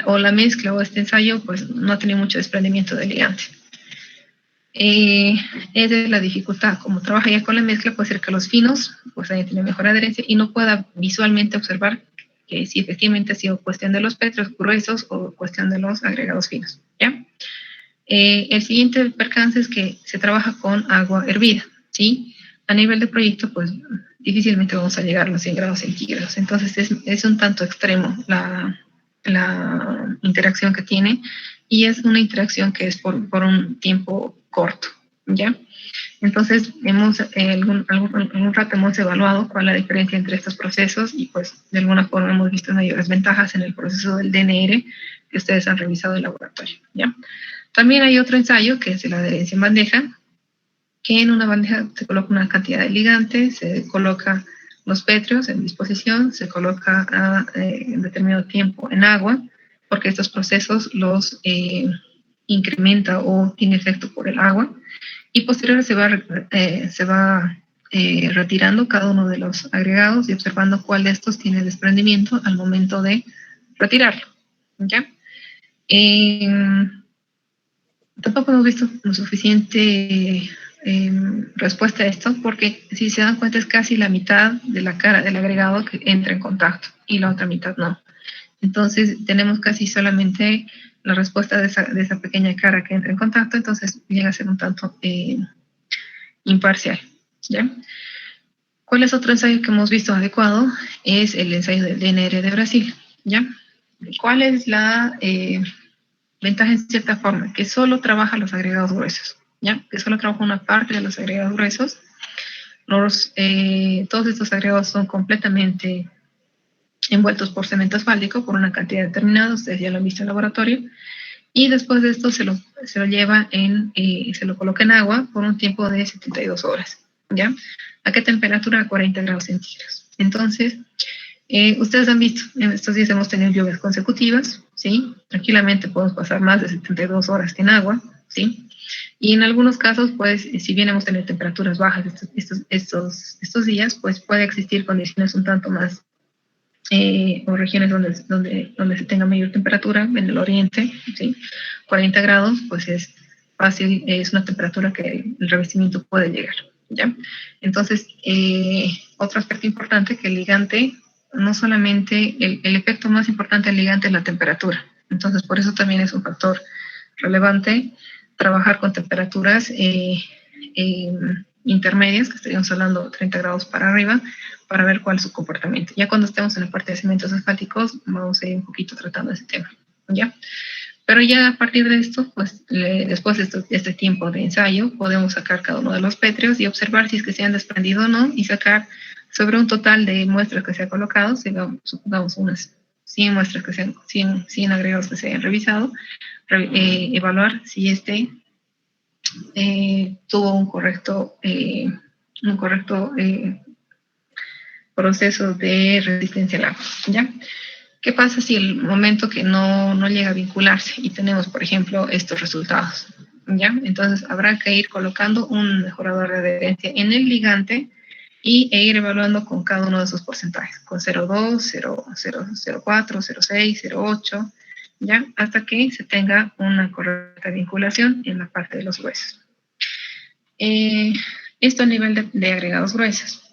o la mezcla o este ensayo pues no ha tenido mucho desprendimiento de ligante. Esa es la dificultad. Como trabaja ya con la mezcla, puede ser que los finos pues hayan tenido mejor adherencia y no pueda visualmente observar que si efectivamente ha sido cuestión de los pétreos gruesos o cuestión de los agregados finos, ¿ya? El siguiente percance es que se trabaja con agua hervida, ¿sí? A nivel de proyecto, pues difícilmente vamos a llegar a los 100 grados centígrados. Entonces es un tanto extremo la interacción que tiene y es una interacción que es por un tiempo corto, ¿ya? Entonces algún rato hemos evaluado cuál es la diferencia entre estos procesos y pues de alguna forma hemos visto mayores ventajas en el proceso del DNR que ustedes han revisado en el laboratorio, ¿ya? También hay otro ensayo que es la adherencia en bandeja, que en una bandeja se coloca una cantidad de ligante, se coloca los pétreos en disposición, se coloca en determinado tiempo en agua, porque estos procesos los incrementa o tiene efecto por el agua, y posterior se va retirando cada uno de los agregados y observando cuál de estos tiene desprendimiento al momento de retirarlo, ¿ya? Tampoco hemos visto suficiente respuesta a esto, porque si se dan cuenta es casi la mitad de la cara del agregado que entra en contacto y la otra mitad no. Entonces tenemos casi solamente la respuesta de esa pequeña cara que entra en contacto, entonces llega a ser un tanto imparcial, ¿ya? ¿Cuál es otro ensayo que hemos visto adecuado? Es el ensayo del DNR de Brasil, ¿ya? ¿Cuál es la ventaja en cierta forma? Que solo trabaja los agregados gruesos, ¿ya? Que solo trabaja una parte de los agregados gruesos. Todos estos agregados son completamente envueltos por cemento asfáltico por una cantidad determinada, ustedes ya lo han visto en el laboratorio, y después de esto se lo lleva se lo coloca en agua por un tiempo de 72 horas, ¿ya? ¿A qué temperatura? A 40 grados centígrados. Entonces, ustedes han visto, en estos días hemos tenido lluvias consecutivas, ¿sí? Tranquilamente podemos pasar más de 72 horas en agua, ¿sí? Y en algunos casos, pues, si bien hemos tenido temperaturas bajas estos días, pues puede existir condiciones un tanto más, o regiones donde se tenga mayor temperatura, en el oriente, ¿sí? 40 grados, pues es fácil, es una temperatura que el revestimiento puede llegar, ¿ya? Entonces, otro aspecto importante que el ligante, no solamente, el efecto más importante del ligante es la temperatura. Entonces, por eso también es un factor relevante trabajar con temperaturas intermedias, que estaríamos hablando de 30 grados para arriba, para ver cuál es su comportamiento. Ya cuando estemos en la parte de cementos asfálticos, vamos a ir un poquito tratando ese tema, ¿ya? Pero ya a partir de esto, pues después de este tiempo de ensayo, podemos sacar cada uno de los pétreos y observar si es que se han desprendido o no, y sacar sobre un total de muestras que se ha colocado, supongamos unas 100 muestras que sean 100 agregados que se hayan revisado, evaluar si tuvo un correcto proceso de resistencia al agua, ¿ya? ¿Qué pasa si el momento que no llega a vincularse y tenemos, por ejemplo, estos resultados, ¿ya? Entonces habrá que ir colocando un mejorador de adherencia en el ligante e ir evaluando con cada uno de esos porcentajes, con 0,2, 0,04, 0,6, 0,8, ¿ya? Hasta que se tenga una correcta vinculación en la parte de los huesos. Esto a nivel de agregados gruesos.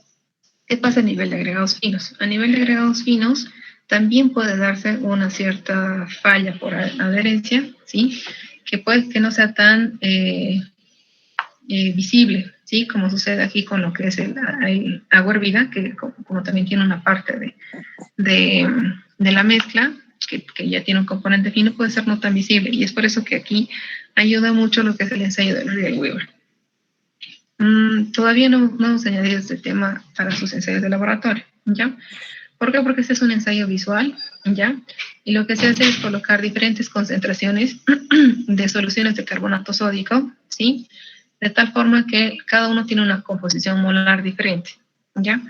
¿Qué pasa a nivel de agregados finos? A nivel de agregados finos también puede darse una cierta falla por adherencia, ¿sí? Que puede que no sea tan visible, ¿sí? Como sucede aquí con lo que es el agua hervida, que como también tiene una parte de la mezcla, que ya tiene un componente fino, puede ser no tan visible. Y es por eso que aquí ayuda mucho lo que es el ensayo del Riedel-Weber. Todavía no hemos añadido este tema para sus ensayos de laboratorio, ¿ya? ¿Por qué? Porque este es un ensayo visual, ¿ya? Y lo que se hace es colocar diferentes concentraciones de soluciones de carbonato sódico, ¿sí? De tal forma que cada uno tiene una composición molar diferente, ¿ya?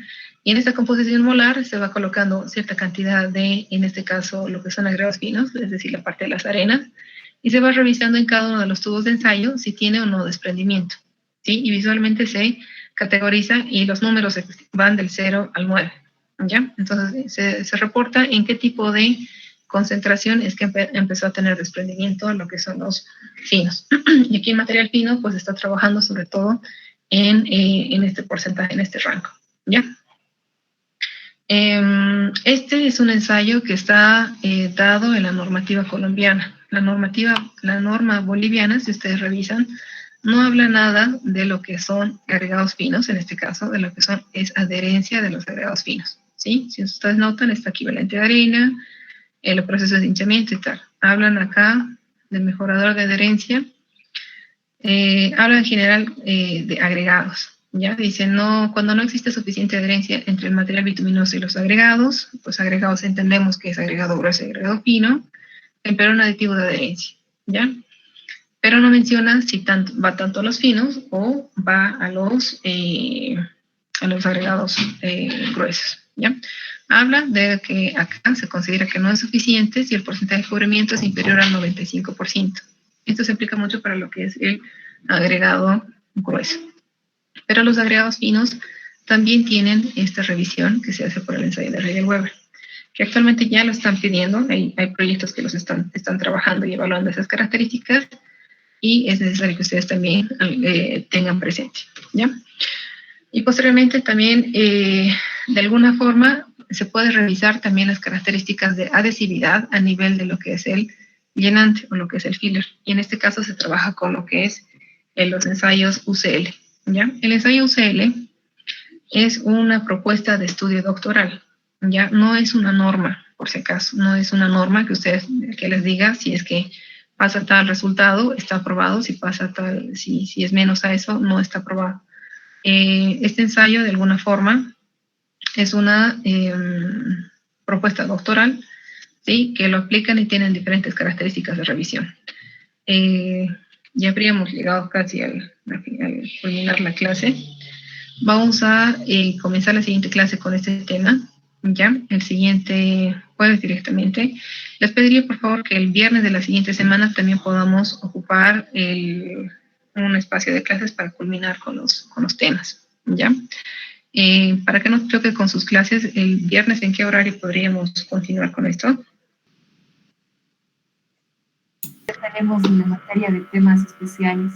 Y en esta composición molar se va colocando cierta cantidad de, en este caso, lo que son agregados finos, es decir, la parte de las arenas, y se va revisando en cada uno de los tubos de ensayo si tiene o no desprendimiento, ¿sí? Y visualmente se categoriza y los números van del 0 al 9, ¿ya? Entonces se reporta en qué tipo de concentración es que empezó a tener desprendimiento lo que son los finos. Y aquí en material fino, pues está trabajando sobre todo en este porcentaje, en este rango, ¿ya? Este es un ensayo que está dado en la normativa colombiana. La norma boliviana, si ustedes revisan, no habla nada de lo que son agregados finos, en este caso, de lo que es adherencia de los agregados finos, ¿sí? Si ustedes notan, está equivalente de arena, los procesos de hinchamiento y tal. Hablan acá del mejorador de adherencia, hablan en general de agregados, ¿ya? Dicen, no, cuando no existe suficiente adherencia entre el material bituminoso y los agregados, pues agregados entendemos que es agregado grueso y agregado fino, emplear un aditivo de adherencia, ¿ya? Pero no menciona si va tanto a los finos o va a los agregados gruesos, ¿ya? Habla de que acá se considera que no es suficiente si el porcentaje de cubrimiento es inferior al 95%. Esto se aplica mucho para lo que es el agregado grueso. Pero los agregados finos también tienen esta revisión que se hace por el ensayo de Riedel-Weber, que actualmente ya lo están pidiendo. Hay proyectos que los están trabajando y evaluando esas características, y es necesario que ustedes también tengan presente, ¿ya? Y posteriormente también, de alguna forma, se puede revisar también las características de adhesividad a nivel de lo que es el llenante o lo que es el filler. Y en este caso se trabaja con lo que es los ensayos UCL, ¿ya? El ensayo UCL es una propuesta de estudio doctoral, ¿ya? No es una norma, por si acaso. No es una norma que les diga si es que pasa tal resultado, está aprobado, si pasa tal, si es menos a eso, no está aprobado. Este ensayo, de alguna forma, es una propuesta doctoral, ¿sí? Que lo aplican y tienen diferentes características de revisión. Ya habríamos llegado casi al culminar la clase. Vamos a comenzar la siguiente clase con este tema, ¿ya? El siguiente jueves directamente. Les pediría, por favor, que el viernes de la siguiente semana también podamos ocupar un espacio de clases para culminar con los temas, ¿ya? Para que no choque con sus clases, el viernes, ¿en qué horario podríamos continuar con esto? Tenemos una materia de temas especiales.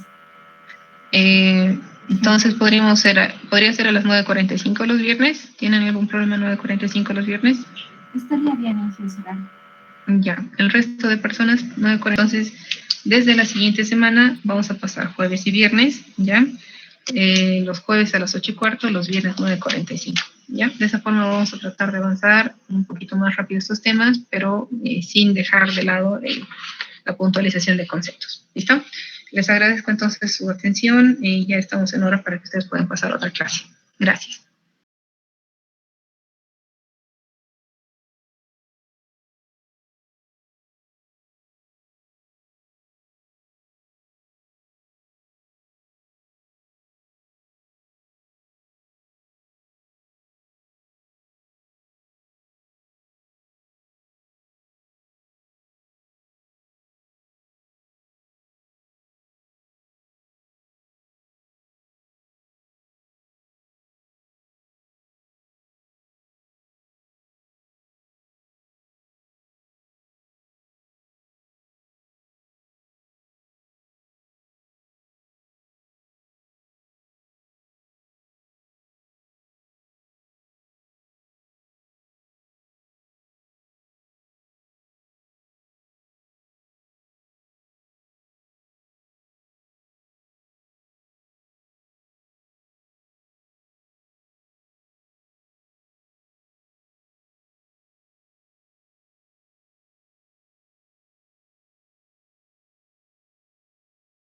Entonces podría ser a las 9:45 los viernes. ¿Tienen algún problema 9:45 los viernes? Estaría bien en general. Ya, el resto de personas 9:40. Entonces, desde la siguiente semana vamos a pasar jueves y viernes, ¿ya? Los jueves a las 8:15, los viernes 9:45, ¿ya? De esa forma vamos a tratar de avanzar un poquito más rápido estos temas, pero sin dejar de lado la puntualización de conceptos. ¿Listo? Les agradezco entonces su atención y ya estamos en hora para que ustedes puedan pasar a otra clase. Gracias.